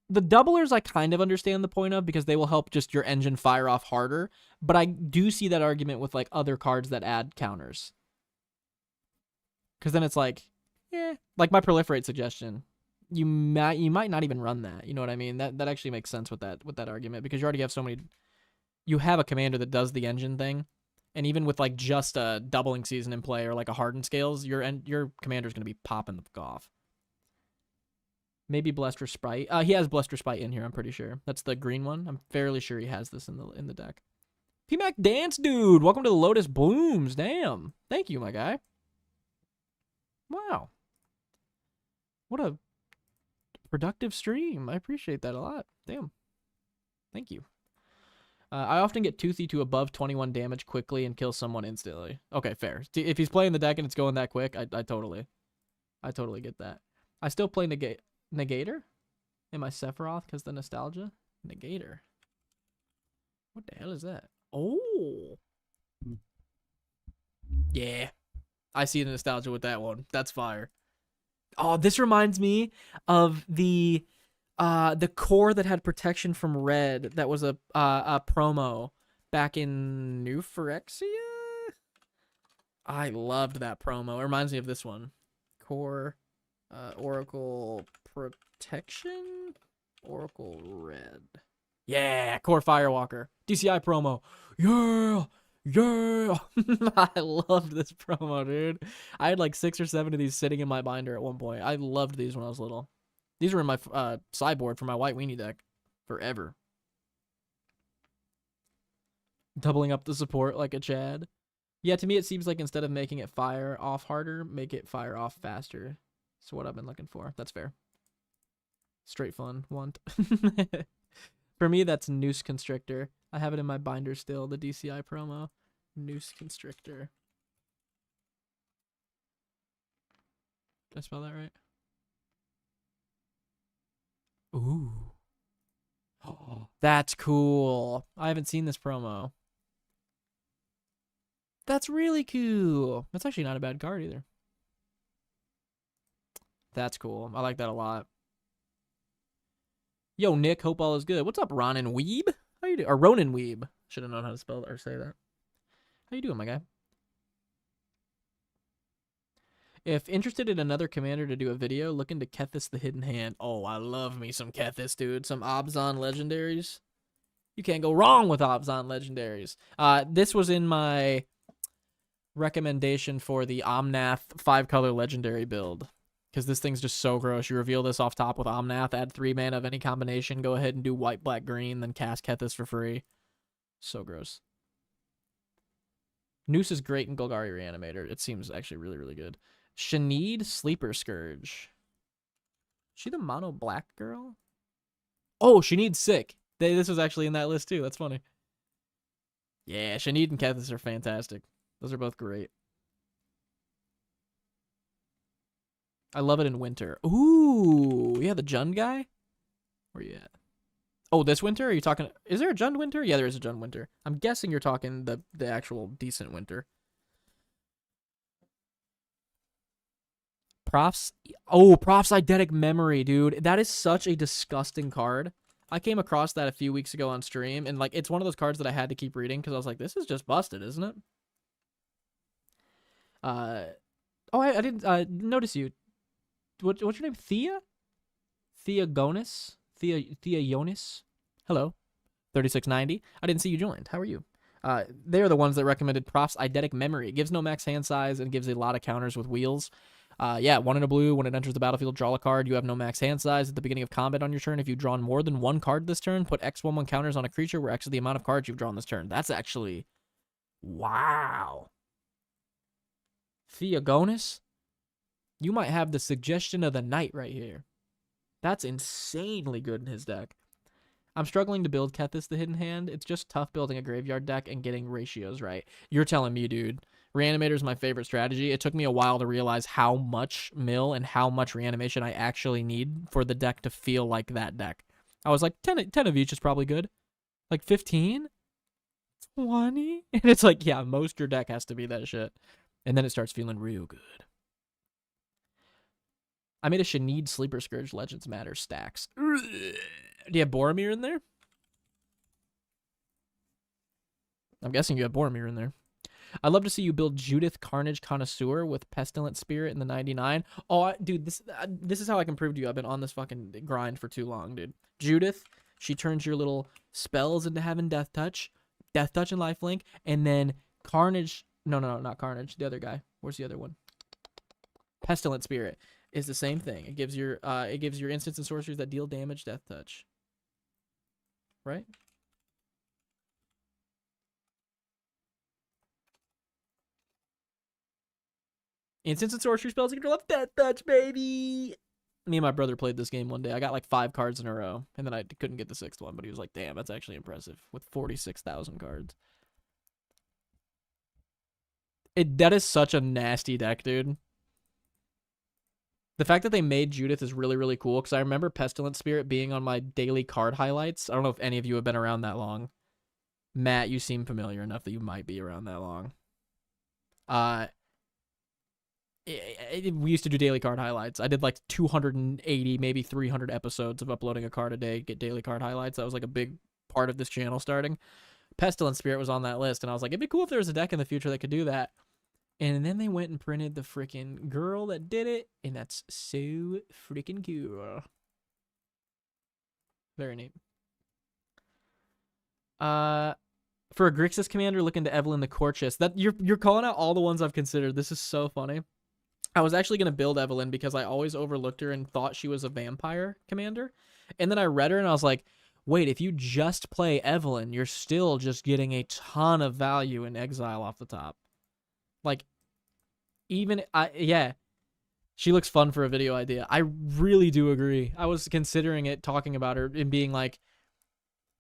The doublers I kind of understand the point of because they will help just your engine fire off harder. But I do see that argument with like other cards that add counters. Because then it's like, like my proliferate suggestion. You might not even run that. You know what I mean? That actually makes sense with that argument because you already have so many. You have a commander that does the engine thing. And even with like just a doubling season in play or like a hardened scales, your commander's going to be popping the fuck off. Maybe Blessed Respite. He has Blessed Respite in here, I'm pretty sure. That's the green one. I'm fairly sure he has this in the deck. PMAC Dance, dude. Welcome to the Lotus Blooms. Damn. Thank you, my guy. Wow. What a productive stream. I appreciate that a lot. Damn. Thank you. I often get Toothy to above 21 damage quickly and kill someone instantly. Okay, fair. If he's playing the deck and it's going that quick, I totally get that. I still play Negator in my Sephiroth because the nostalgia. Negator. What the hell is that? Oh. Yeah. I see the nostalgia with that one. That's fire. Oh, this reminds me of the core that had protection from red that was a promo back in New Phyrexia. I loved that promo. It reminds me of this one. Core Oracle Protection Oracle Red. Yeah, Core Firewalker. DCI promo. Yeah. Yeah. I loved this promo, dude. I had like 6 or 7 of these sitting in my binder at one point. I loved these when I was little. These were in my sideboard for my White Weenie deck forever. Doubling up the support like a Chad. Yeah, to me it seems like instead of making it fire off harder, make it fire off faster. That's what I've been looking for. That's fair. Straight fun. Want. For me, that's Noose Constrictor. I have it in my binder still, the DCI promo. Noose Constrictor. Did I spell that right? Ooh. Oh, that's cool. I haven't seen this promo. That's really cool. That's actually not a bad card either. That's cool. I like that a lot. Yo, Nick, hope all is good. What's up, Ronin Weeb? How you doing? Or Ronin Weeb. Should have known how to spell or say that. How you doing, my guy? If interested in another commander to do a video, look into Kethis the Hidden Hand. Oh, I love me some Kethis, dude. Some Obzon legendaries. You can't go wrong with Obzon legendaries. This was in my recommendation for the Omnath 5-color legendary build. Because this thing's just so gross. You reveal this off top with Omnath, add 3 mana of any combination, go ahead and do white, black, green, then cast Kethis for free. So gross. Noose is great in Golgari Reanimator. It seems actually really, really good. Shanid Sleeper Scourge. Is she the mono black girl? Oh, Shanid's sick. This was actually in that list too. That's funny. Yeah, Shanid and Kethis are fantastic. Those are both great. I love it in winter. Ooh, yeah, the Jund guy? Where you at? Oh, this winter? Are you talking... Is there a Jund winter? Yeah, there is a Jund winter. I'm guessing you're talking the actual decent winter. Prof's Eidetic Memory, dude. That is such a disgusting card. I came across that a few weeks ago on stream, and like it's one of those cards that I had to keep reading because I was like, this is just busted, isn't it? I didn't notice you. What's your name? Thea? Thea Gonis? Thea Yonis? Hello. 3690. I didn't see you joined. How are you? They're the ones that recommended Prof's Eidetic Memory. It gives no max hand size and gives a lot of counters with wheels. Yeah, 1 in a blue. When it enters the battlefield, draw a card. You have no max hand size at the beginning of combat on your turn. If you've drawn more than 1 card this turn, put X11 counters on a creature where X is the amount of cards you've drawn this turn. That's actually... Wow. Theogonis? You might have the suggestion of the night right here. That's insanely good in his deck. I'm struggling to build Kethis the Hidden Hand. It's just tough building a graveyard deck and getting ratios right. You're telling me, dude. Reanimator is my favorite strategy. It took me a while to realize how much mill and how much reanimation I actually need for the deck to feel like that deck. I was like, 10 of each is probably good. Like 15? 20? And it's like, yeah, most your deck has to be that shit. And then it starts feeling real good. I made a Shanid Sleeper Scourge Legends Matter stacks. Do you have Boromir in there? I'm guessing you have Boromir in there. I'd love to see you build Judith Carnage Connoisseur with Pestilent Spirit in the 99. Oh, dude, this is how I can prove to you I've been on this fucking grind for too long, dude. Judith, she turns your little spells into having Death Touch and Lifelink, and then Carnage. No, not Carnage. The other guy. Where's the other one? Pestilent Spirit is the same thing. It gives your instants and sorceries that deal damage Death Touch. Right? Instants and sorcery spells you control Death Touch, baby. Me and my brother played this game one day. I got like 5 cards in a row, and then I couldn't get the 6th one, but he was like, damn, that's actually impressive with 46,000 cards. That is such a nasty deck, dude. The fact that they made Judith is really, really cool, because I remember Pestilent Spirit being on my daily card highlights. I don't know if any of you have been around that long. Matt, you seem familiar enough that you might be around that long. We used to do daily card highlights. I did like 280, maybe 300 episodes of uploading a card a day, get daily card highlights. That was like a big part of this channel starting. Pestilent Spirit was on that list, and I was like, it'd be cool if there was a deck in the future that could do that. And then they went and printed the freaking girl that did it, and that's so freaking cool. Very neat. For a Grixis commander, look into Evelyn the Courteous. That you're calling out all the ones I've considered. This is so funny. I was actually gonna build Evelyn because I always overlooked her and thought she was a vampire commander. And then I read her and I was like, wait, if you just play Evelyn, you're still just getting a ton of value in exile off the top. Like, yeah. She looks fun for a video idea. I really do agree. I was considering it, talking about her and being like,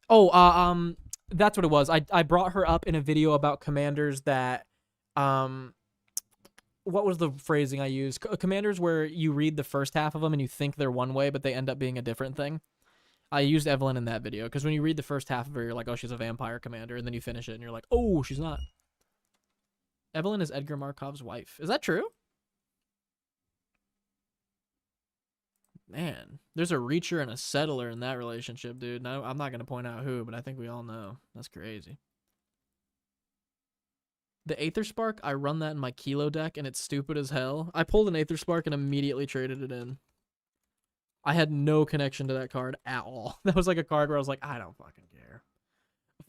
oh, that's what it was. I brought her up in a video about commanders that, what was the phrasing I used? Commanders where you read the first half of them and you think they're one way, but they end up being a different thing. I used Evelyn in that video because when you read the first half of her, you're like, oh, she's a vampire commander, and then you finish it and you're like, oh, she's not. Evelyn is Edgar Markov's wife. Is that true? Man, there's a reacher and a settler in that relationship, dude. No, I'm not going to point out who, but I think we all know. That's crazy. The Aether Spark, I run that in my Kilo deck, and it's stupid as hell. I pulled an Aether Spark and immediately traded it in. I had no connection to that card at all. That was like a card where I was like, I don't fucking care.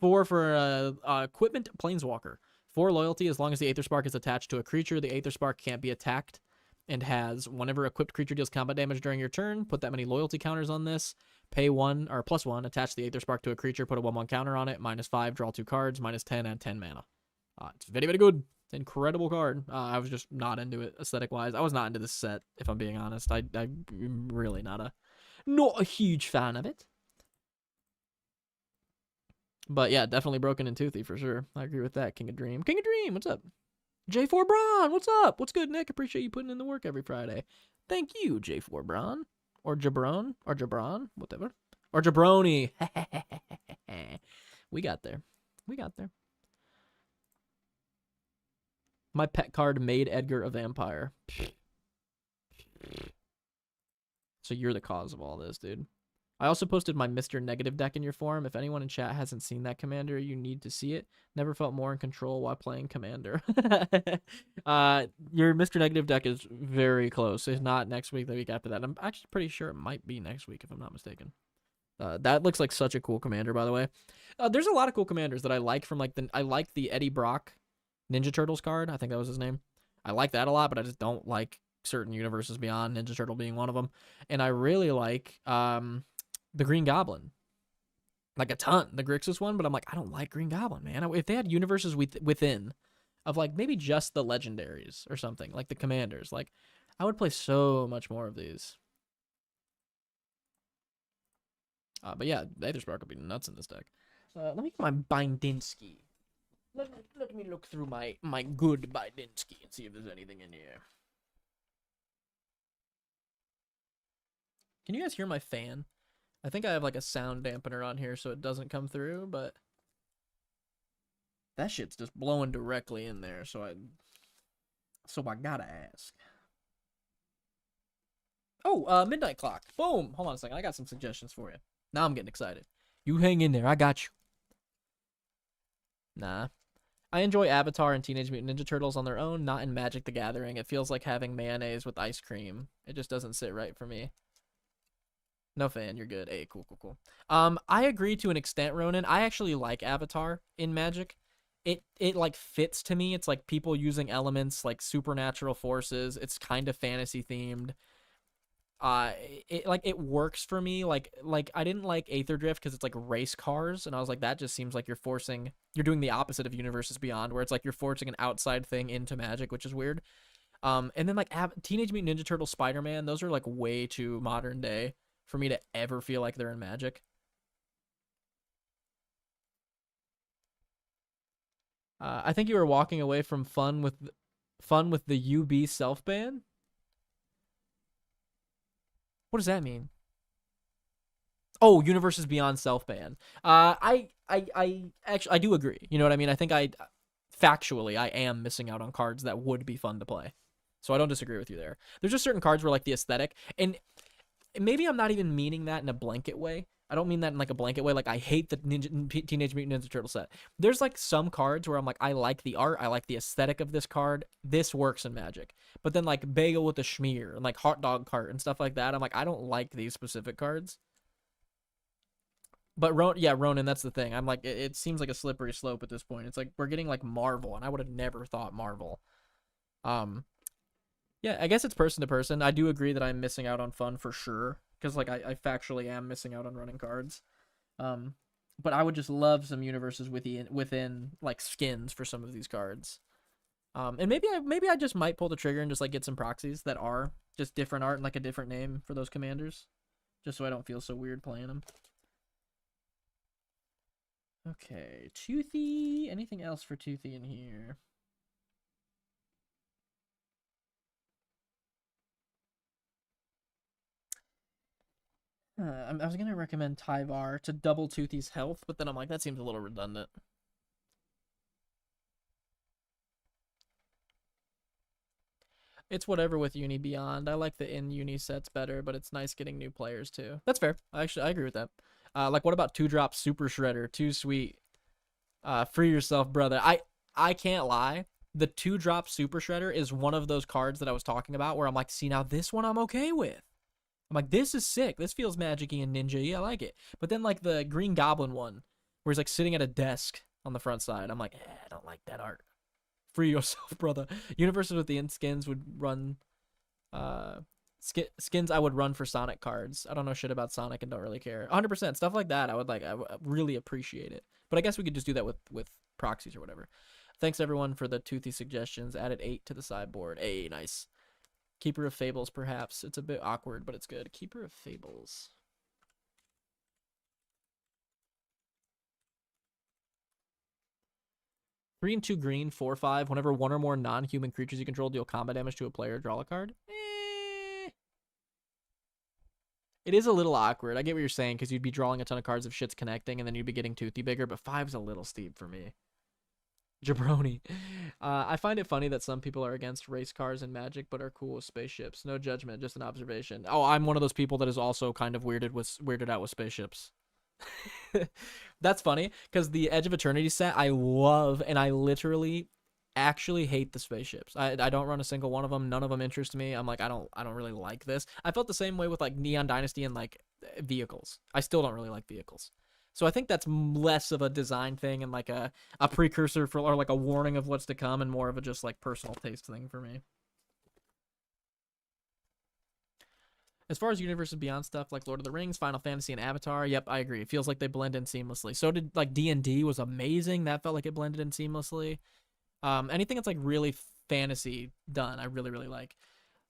4 for Equipment Planeswalker. 4 loyalty, as long as the Aether Spark is attached to a creature, the Aether Spark can't be attacked, and has whenever equipped creature deals combat damage during your turn, put that many loyalty counters on this, pay 1 or +1, attach the Aether Spark to a creature, put a 1/1 counter on it, -5, draw 2 cards, -10, add 10 mana. It's very, very good. It's an incredible card. I was just not into it aesthetic wise. I was not into this set, if I'm being honest. I'm really not a huge fan of it. But yeah, definitely broken and toothy for sure. I agree with that. King of Dream, what's up? J4 Braun, what's up? What's good, Nick? Appreciate you putting in the work every Friday. Thank you, J4 Braun. Or Jabron. Or Jabron. Whatever. Or Jabroni. We got there. My pet card made Edgar a vampire. So you're the cause of all this, dude. I also posted my Mr. Negative deck in your forum. If anyone in chat hasn't seen that commander, you need to see it. Never felt more in control while playing commander. Your Mr. Negative deck is very close. If not next week, the week after that. I'm actually pretty sure it might be next week, if I'm not mistaken. That looks like such a cool commander, by the way. There's a lot of cool commanders that I like from I like the Eddie Brock Ninja Turtles card. I think that was his name. I like that a lot, but I just don't like certain universes beyond, Ninja Turtle being one of them. And I really like the Green Goblin, like a ton. The Grixis one, but I'm like, I don't like Green Goblin, man. If they had universes within of like maybe just the legendaries or something, like the commanders, like I would play so much more of these. But yeah, Aether Spark would be nuts in this deck. Let me get my Bindinsky. Let me look through my good Bindinsky and see if there's anything in here. Can you guys hear my fan? I think I have like a sound dampener on here so it doesn't come through, but That shit's just blowing directly in there, so I gotta ask. Oh, Midnight Clock. Boom. Hold on a second. I got some suggestions for you. Now I'm getting excited. You hang in there. I got you. Nah. I enjoy Avatar and Teenage Mutant Ninja Turtles on their own, not in Magic the Gathering. It feels like having mayonnaise with ice cream. It just doesn't sit right for me. No fan, you're good. Hey, cool. I agree to an extent, Ronan. I actually like Avatar in Magic. It like fits to me. It's like people using elements like supernatural forces. It's kind of fantasy themed. It works for me. Like I didn't like Aether Drift because it's like race cars, and I was like, that just seems like you're doing the opposite of Universes Beyond, where it's like you're forcing an outside thing into Magic, which is weird. And then like Teenage Mutant Ninja Turtle, Spider-Man, those are like way too modern day for me to ever feel like they're in Magic. I think you were walking away from fun with the UB self ban. What does that mean? Oh, Universes Beyond self ban. I actually I do agree. You know what I mean? I think factually I am missing out on cards that would be fun to play. So I don't disagree with you there. There's just certain cards where like the aesthetic, and maybe I'm not even meaning that in a blanket way. I don't mean that in like a blanket way. Like I hate the Teenage Mutant Ninja Turtle set. There's like some cards where I'm like, I like the art, I like the aesthetic of this card. This works in Magic. But then like Bagel with a Schmear and like Hot Dog Cart and stuff like that, I'm like, I don't like these specific cards. But Ronan, that's the thing. I'm like, it seems like a slippery slope at this point. It's like we're getting like Marvel, and I would have never thought Marvel. Yeah, I guess it's person to person. I do agree that I'm missing out on fun for sure, because like I factually am missing out on running cards. But I would just love some universes within like skins for some of these cards. And maybe I just might pull the trigger and just like get some proxies that are just different art and like a different name for those commanders, just so I don't feel so weird playing them. Okay, Toothy. Anything else for Toothy in here? I was gonna recommend Tyvar to double Toothy's health, but then I'm like, that seems a little redundant. It's whatever with Uni Beyond. I like the in-Uni sets better, but it's nice getting new players too. That's fair. I agree with that. Like, what about 2-drop Super Shredder? Too sweet. Free yourself, brother. I can't lie. The 2-drop Super Shredder is one of those cards that I was talking about where I'm like, see, now this one I'm okay with. I'm like, this is sick. This feels magic-y and ninja-y. I like it. But then, like, the Green Goblin one, where he's, like, sitting at a desk on the front side, I'm like, I don't like that art. Free yourself, brother. Universes with the in skins would run... skins I would run for Sonic cards. I don't know shit about Sonic and don't really care. 100%. Stuff like that, I would really appreciate it. But I guess we could just do that with proxies or whatever. Thanks, everyone, for the toothy suggestions. Added 8 to the sideboard. Hey, nice. Keeper of Fables, perhaps. It's a bit awkward, but it's good. Keeper of Fables. Three and 2 green, 4/5. Whenever one or more non-human creatures you control deal combat damage to a player, draw a card. It is a little awkward. I get what you're saying, because you'd be drawing a ton of cards if shit's connecting, and then you'd be getting toothy bigger, but 5's a little steep for me. Jabroni. I find it funny that some people are against race cars and Magic, but are cool with spaceships. No judgment, just an observation. Oh, I'm one of those people that is also kind of weirded out with spaceships. That's funny, because the Edge of Eternity set I love, and I literally actually hate the spaceships. I don't run a single one of them. None of them interest me. I'm like, I don't really like this. I felt the same way with like Neon Dynasty and like vehicles. I still don't really like vehicles. So I think that's less of a design thing and like a precursor for, or like a warning of what's to come, and more of a just like personal taste thing for me. As far as Universes Beyond stuff like Lord of the Rings, Final Fantasy, and Avatar, yep, I agree. It feels like they blend in seamlessly. So did like D&D was amazing. That felt like it blended in seamlessly. Anything that's like really fantasy done, I really, really like.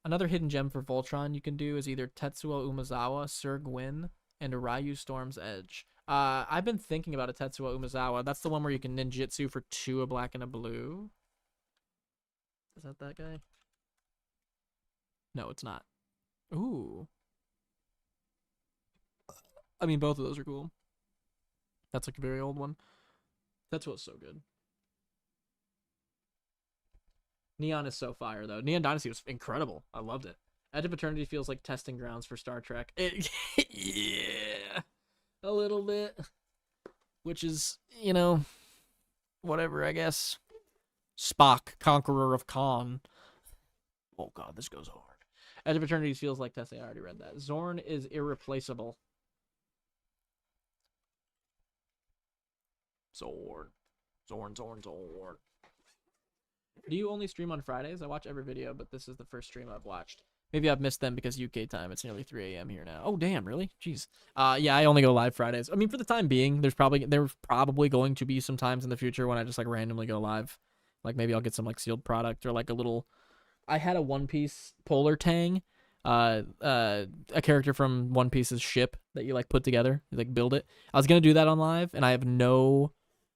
Another hidden gem for Voltron you can do is either Tetsuo Umezawa, Sir Gwyn, and Ryu Storm's Edge. I've been thinking about a Tetsuo Umezawa. That's the one where you can ninjutsu for 2 a black and a blue. Is that guy? No, it's not. Ooh. I mean, both of those are cool. That's like a very old one. Tetsuo's so good. Neon is so fire though. Neon Dynasty was incredible. I loved it. Edge of Eternity feels like testing grounds for Star Trek. Yeah, a little bit. Which is, whatever, I guess. Spock, Conqueror of Khan. Oh god, this goes hard. Edge of Eternity feels like testing. I already read that. Zorn is irreplaceable. Zorn. Do you only stream on Fridays? I watch every video, but this is the first stream I've watched. Maybe I've missed them because UK time. It's nearly 3 a.m. here now. Oh, damn, really? Jeez. Yeah, I only go live Fridays. I mean, for the time being, there's probably going to be some times in the future when I just, like, randomly go live. Like, maybe I'll get some, like, sealed product or, like, a little... I had a One Piece Polar Tang, a character from One Piece's ship that you, like, put together. You, like, build it. I was going to do that on live, and I have no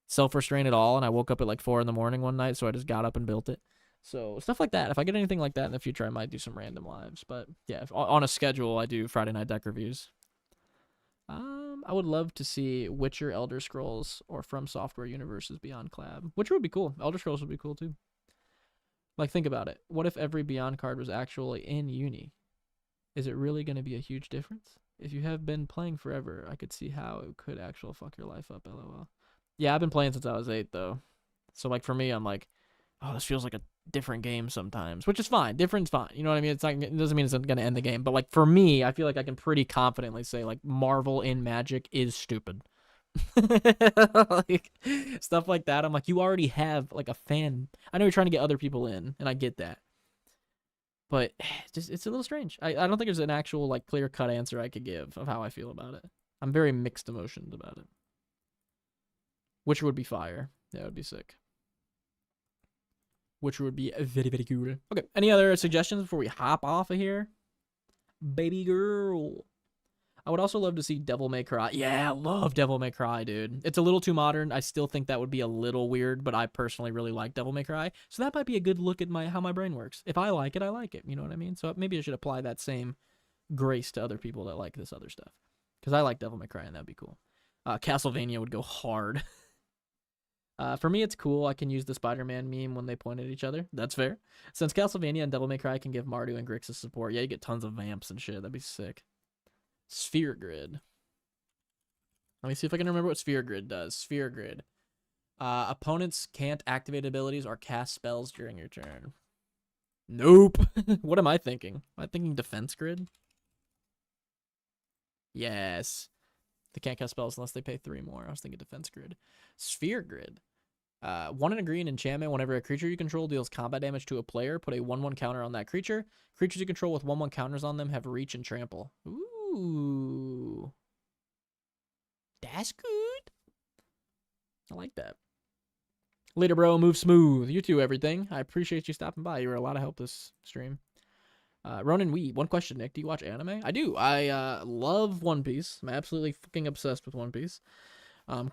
self-restraint at all, and I woke up at, like, 4 in the morning one night, so I just got up and built it. So stuff like that. If I get anything like that in the future, I might do some random lives. But yeah, on a schedule, I do Friday night deck reviews. I would love to see Witcher, Elder Scrolls, or From Software universes beyond collab. Witcher would be cool. Elder Scrolls would be cool too. Like, think about it. What if every Beyond card was actually in Uni? Is it really going to be a huge difference? If you have been playing forever, I could see how it could actually fuck your life up. LOL. Yeah, I've been playing since I was 8 though. So like for me, I'm like, oh, this feels like a different game sometimes, which is fine. Different's fine. You know what I mean? It doesn't mean it's going to end the game. But like for me, I feel like I can pretty confidently say like Marvel in Magic is stupid. Like stuff like that. I'm like, you already have like a fan. I know you're trying to get other people in, and I get that. But it's a little strange. I don't think there's an actual like clear cut answer I could give of how I feel about it. I'm very mixed emotions about it. Witcher would be fire. Yeah, it would be sick. Which would be very, very cool. Okay, any other suggestions before we hop off of here? Baby girl. I would also love to see Devil May Cry. Yeah, I love Devil May Cry, dude. It's a little too modern. I still think that would be a little weird, but I personally really like Devil May Cry. So that might be a good look at how my brain works. If I like it, I like it. You know what I mean? So maybe I should apply that same grace to other people that like this other stuff. Because I like Devil May Cry, and that'd be cool. Castlevania would go hard. For me, it's cool. I can use the Spider-Man meme when they point at each other. That's fair. Since Castlevania and Devil May Cry can give Mardu and Grixis support, yeah, you get tons of vamps and shit. That'd be sick. Sphere Grid. Let me see if I can remember what Sphere Grid does. Sphere Grid. Opponents can't activate abilities or cast spells during your turn. Nope. What am I thinking? Am I thinking Defense Grid? Yes. They can't cast spells unless they pay 3 more. I was thinking Defense Grid. Sphere Grid. 1 and a green enchantment. Whenever a creature you control deals combat damage to a player, put a 1/1 counter on that creature. Creatures you control with 1/1 counters on them have reach and trample. Ooh. That's good. I like that. Later, bro. Move smooth. You too, everything. I appreciate you stopping by. You were a lot of help this stream. Ronan Wee, one question, Nick. Do you watch anime? I do. I love One Piece. I'm absolutely fucking obsessed with One Piece.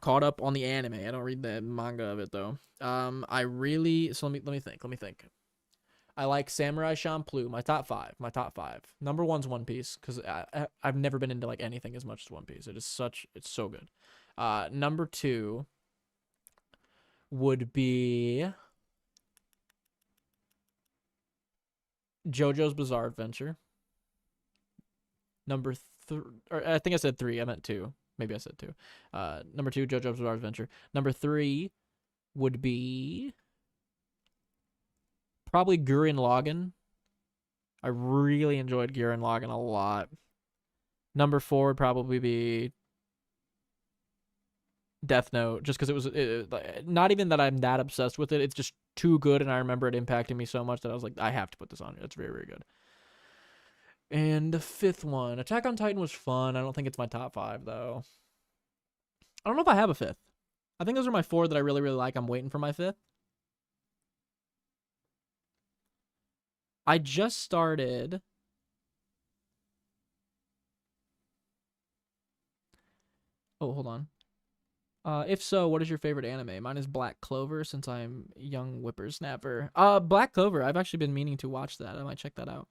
Caught up on the anime. I don't read the manga of it though. I really let me think. I like Samurai Champloo. My top five. Number 1's One Piece because I've never been into like anything as much as One Piece. It's so good. Number 2 would be JoJo's Bizarre Adventure. Number 3, or I think I said 3. I meant 2. Maybe I said 2. Number 2, JoJo's Bizarre Adventure. Number 3 would be probably Gurren Lagann. I really enjoyed Gurren Lagann a lot. Number 4 would probably be Death Note, just because it was not even that I'm that obsessed with it. It's just too good, and I remember it impacting me so much that I was like, I have to put this on here. It's very, very good. And the 5th one, Attack on Titan was fun. I don't think it's my top 5 though. I don't know if I have a 5th. I think those are my 4 that I really, really like. I'm waiting for my 5th. I just started. Oh, hold on. If so, what is your favorite anime? Mine is Black Clover, since I'm young whippersnapper. Black Clover. I've actually been meaning to watch that. I might check that out.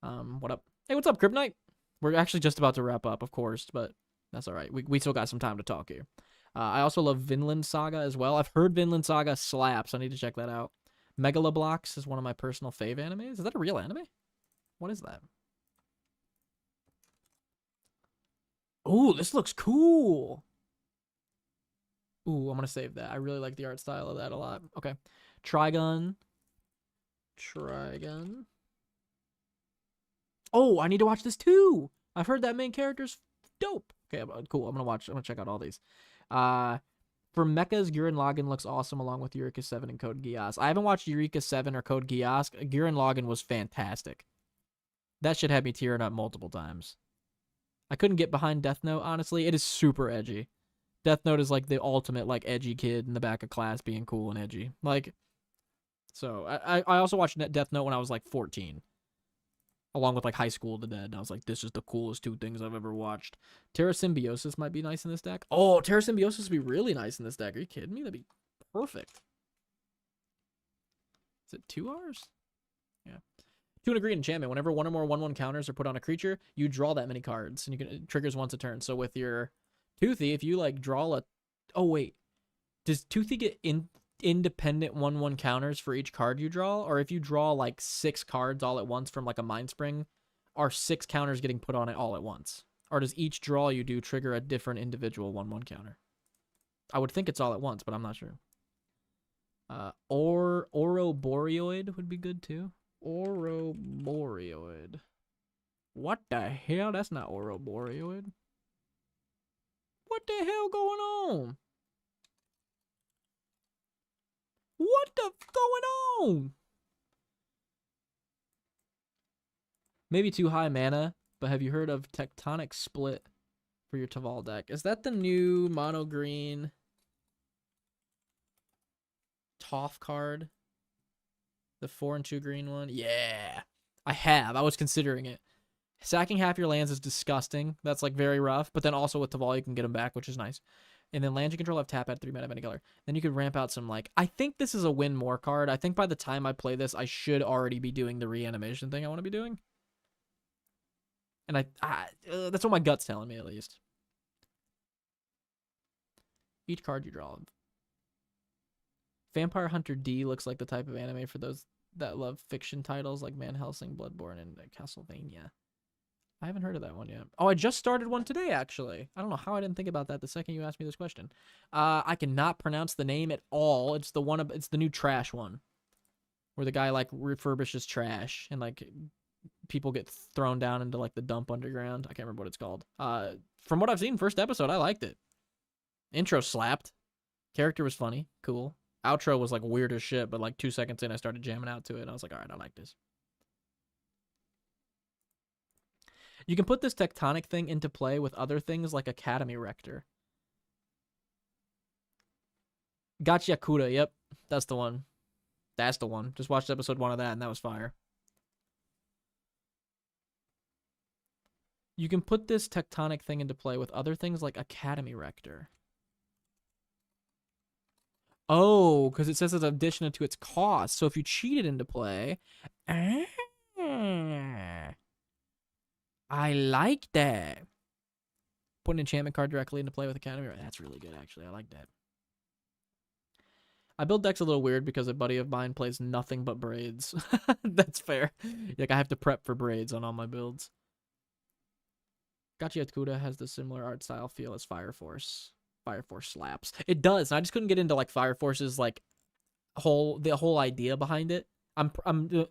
What up? Hey, what's up, Kryptonite? We're actually just about to wrap up, of course, but that's all right. We still got some time to talk here. I also love Vinland Saga as well. I've heard Vinland Saga slaps. I need to check that out. Megaloblox is one of my personal fave animes. Is that a real anime? What is that? Ooh, this looks cool. Ooh, I'm gonna save that. I really like the art style of that a lot. Okay. Trigun. Trigun. Oh, I need to watch this too. I've heard that main character's dope. Okay, cool. I'm gonna check out all these. For mechas, Gurren Lagann looks awesome along with Eureka 7 and Code Geass. I haven't watched Eureka 7 or Code Geass. Gurren Lagann was fantastic. That shit had me tearing up multiple times. I couldn't get behind Death Note, honestly. It is super edgy. Death Note is like the ultimate like edgy kid in the back of class being cool and edgy. Like, so I also watched Death Note when I was like 14. Along with like High School of the Dead. And I was like, this is the coolest two things I've ever watched. Terra Symbiosis might be nice in this deck. Oh, Terra Symbiosis would be really nice in this deck. Are you kidding me? That'd be perfect. Is it 2 Rs? Yeah. 2 and a green enchantment. Whenever one or more 1/1 counters are put on a creature, you draw that many cards. And it triggers once a turn. So with your Toothy, if you like draw a... Oh, wait. Does Toothy get independent 1/1 counters for each card you draw, or if you draw like 6 cards all at once from like a Mind Spring, are 6 counters getting put on it all at once, or does each draw you do trigger a different individual 1/1 counter? I would think it's all at once, but I'm not sure. Ouroboreoid would be good too. Ouroboreoid. What the hell? That's not Ouroboreoid. What the hell going on? What the going on? Maybe too high mana, but have you heard of Tectonic Split for your Taval deck? Is that the new mono green Toph card? The 4 and 2 green one? Yeah. I was considering it. Sacking half your lands is disgusting. That's like very rough, but then also with Taval you can get them back, which is nice. And then lands you control have tap at 3 mana of any color. Then you could ramp out some like... I think this is a win more card. I think by the time I play this, I should already be doing the reanimation thing I want to be doing. And that's what my gut's telling me, at least. Each card you draw. Vampire Hunter D looks like the type of anime for those that love fiction titles like Van Helsing, Bloodborne, and Castlevania. I haven't heard of that one yet. Oh, I just started one today, actually. I don't know how I didn't think about that the second you asked me this question. I cannot pronounce the name at all. It's it's the new trash one. Where the guy, like, refurbishes trash and, like, people get thrown down into, like, the dump underground. I can't remember what it's called. From what I've seen, first episode, I liked it. Intro slapped. Character was funny. Cool. Outro was, like, weird as shit, but, like, 2 seconds in, I started jamming out to it. And I was like, all right, I like this. You can put this tectonic thing into play with other things like Academy Rector. Gachiakuda, yep. That's the one. That's the one. Just watched episode 1 of that, and that was fire. You can put this tectonic thing into play with other things like Academy Rector. Oh, because it says it's addition to its cost. So if you cheat it into play... I like that. Put an enchantment card directly into play with Academy. That's really good, actually. I like that. I build decks a little weird because a buddy of mine plays nothing but braids. That's fair. Like, I have to prep for braids on all my builds. Gachiakuda has the similar art style feel as Fire Force. Fire Force slaps. It does. I just couldn't get into, like, Fire Force's, like, the whole idea behind it. I'm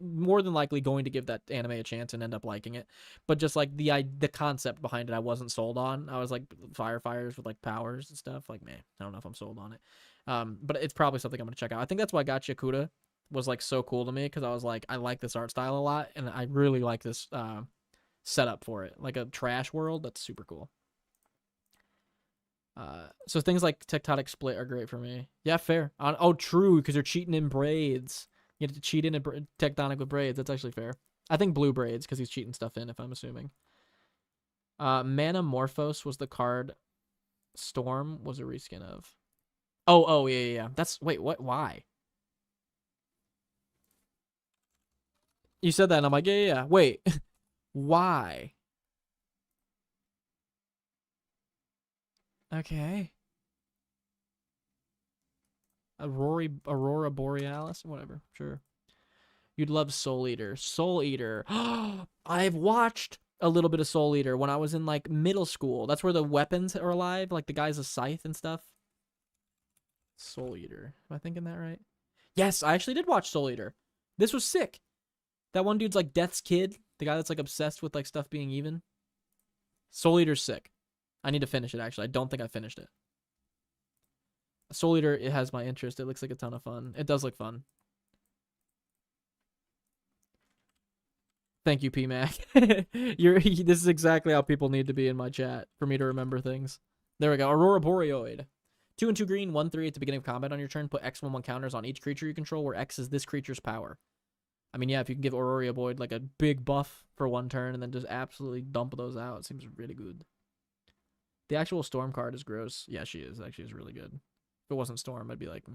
more than likely going to give that anime a chance and end up liking it, but just like the concept behind it, I wasn't sold on. I was like, firefighters with like powers and stuff. Like, man, I don't know if I'm sold on it. But it's probably something I'm gonna check out. I think that's why Gachiakuda was like so cool to me, because I was like, I like this art style a lot, and I really like this setup for it, like a trash world. That's super cool. So things like Tectonic Split are great for me. Yeah, fair. Oh, true, because you're cheating in braids. You have to cheat in a Tectonic with braids. That's actually fair. I think blue braids, because he's cheating stuff in, if I'm assuming. Manamorphose was the card Storm was a reskin of. Oh, yeah. That's, wait, what? Why? You said that, and I'm like, yeah. Wait, why? Okay. Aurora Borealis, whatever. Sure. You'd love Soul Eater. Soul Eater. I've watched a little bit of Soul Eater when I was in like middle school. That's where the weapons are alive, like the guy's a scythe and stuff. Soul Eater. Am I thinking that right? Yes, I actually did watch Soul Eater. This was sick. That one dude's like Death's kid, the guy that's like obsessed with like stuff being even. Soul Eater's sick. I need to finish it actually. I don't think I finished it. Soul Eater, it has my interest. It looks like a ton of fun. It does look fun. Thank you, PMac. This is exactly how people need to be in my chat for me to remember things. There we go. Aurora Boreoid. 2 and 2 green, 1/3 at the beginning of combat on your turn. Put X11 counters on each creature you control, where X is this creature's power. I mean, yeah, if you can give Aurora Boyd like a big buff for 1 turn and then just absolutely dump those out, it seems really good. The actual Storm card is gross. Yeah, she is. Actually, is really good. If it wasn't Storm, I'd be like,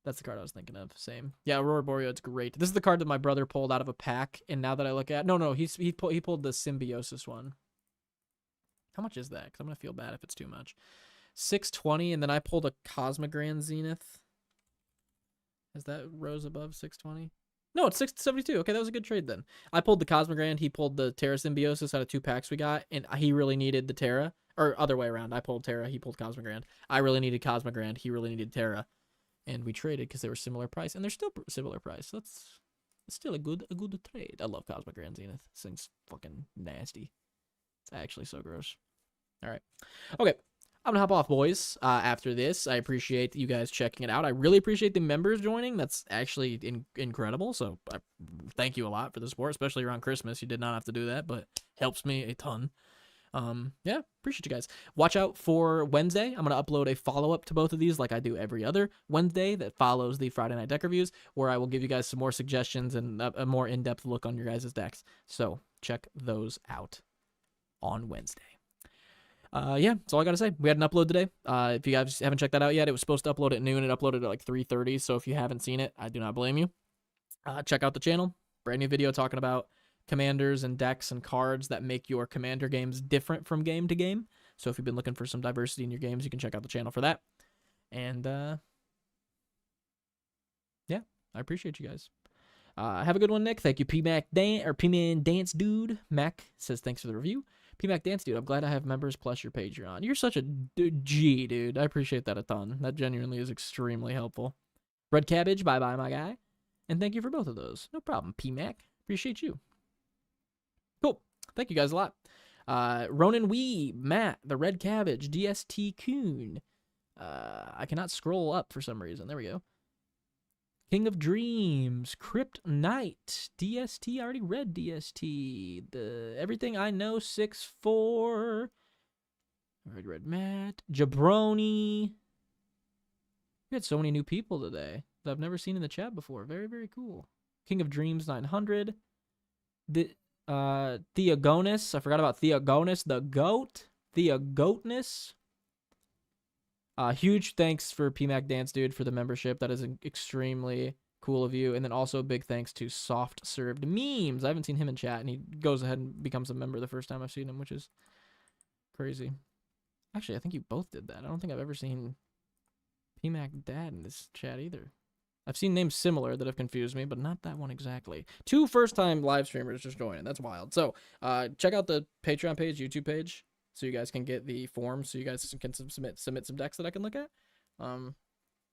That's the card I was thinking of. Same. Yeah, Aurora Boreoid's great. This is the card that my brother pulled out of a pack, and now that I look at, no, he pulled the Symbiosis one. How much is that? Because I'm gonna feel bad if it's too much. 620, and then I pulled a Cosmogrand Zenith. Is that rose above 620? No, it's 672. Okay, that was a good trade then. I pulled the Cosmogrand. He pulled the Terra Symbiosis out of 2 packs we got, and he really needed the Terra. Or other way around. I pulled Terra. He pulled Cosmogrand. I really needed Cosmogrand. He really needed Terra. And we traded because they were similar price, and they're still similar price. So it's still a good trade. I love Cosmogrand Zenith. This thing's fucking nasty. It's actually so gross. All right. Okay. I'm gonna hop off, boys. After this, I appreciate you guys checking it out. I really appreciate the members joining. That's actually incredible. So thank you a lot for the support, especially around Christmas. You did not have to do that, but helps me a ton. Yeah, appreciate you guys. Watch out for Wednesday. I'm gonna upload a follow-up to both of these, like I do every other Wednesday that follows the Friday Night Deck Reviews, where I will give you guys some more suggestions and a more in-depth look on your guys' decks. So check those out on Wednesday. Yeah, that's all I gotta say. We had an upload today. If you guys haven't checked that out yet, it was supposed to upload at noon. It uploaded at like 3:30. So if you haven't seen it, I do not blame you. Check out the channel. Brand new video talking about commanders and decks and cards that make your commander games different from game to game. So if you've been looking for some diversity in your games, you can check out the channel for that. And yeah, I appreciate you guys. Have a good one, Nick. Thank you, P-Man Dance Dude. Mac says thanks for the review. P-Mac Dance Dude, I'm glad I have members plus your Patreon. You're such a G, dude. I appreciate that a ton. That genuinely is extremely helpful. Red Cabbage, bye-bye, my guy. And thank you for both of those. No problem, P-Mac. Appreciate you. Cool. Thank you guys a lot. Ronan Wee, Matt, the Red Cabbage, DST Coon. I cannot scroll up for some reason. There we go. King of Dreams, Crypt Knight, DST, I already read DST. The Everything I Know, 6-4. I already read Matt. Jabroni. We had so many new people today that I've never seen in the chat before. Very, very cool. King of Dreams, 900. Theogonus. I forgot about Theogonus, the goat. Theogoatness. Huge thanks for PMAC Dance Dude for the membership. That is extremely cool of you. And then also big thanks to Soft Served Memes. I haven't seen him in chat, and he goes ahead and becomes a member the first time I've seen him, which is crazy. Actually, I think you both did that. I don't think I've ever seen PMAC Dad in this chat either. I've seen names similar that have confused me, but not that one exactly. 2 first-time live streamers just joining. That's wild. So check out the Patreon page, YouTube page, so you guys can get the form, so you guys can submit some decks that I can look at.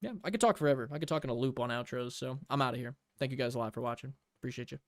Yeah, I could talk forever. I could talk in a loop on outros, so I'm out of here. Thank you guys a lot for watching. Appreciate you.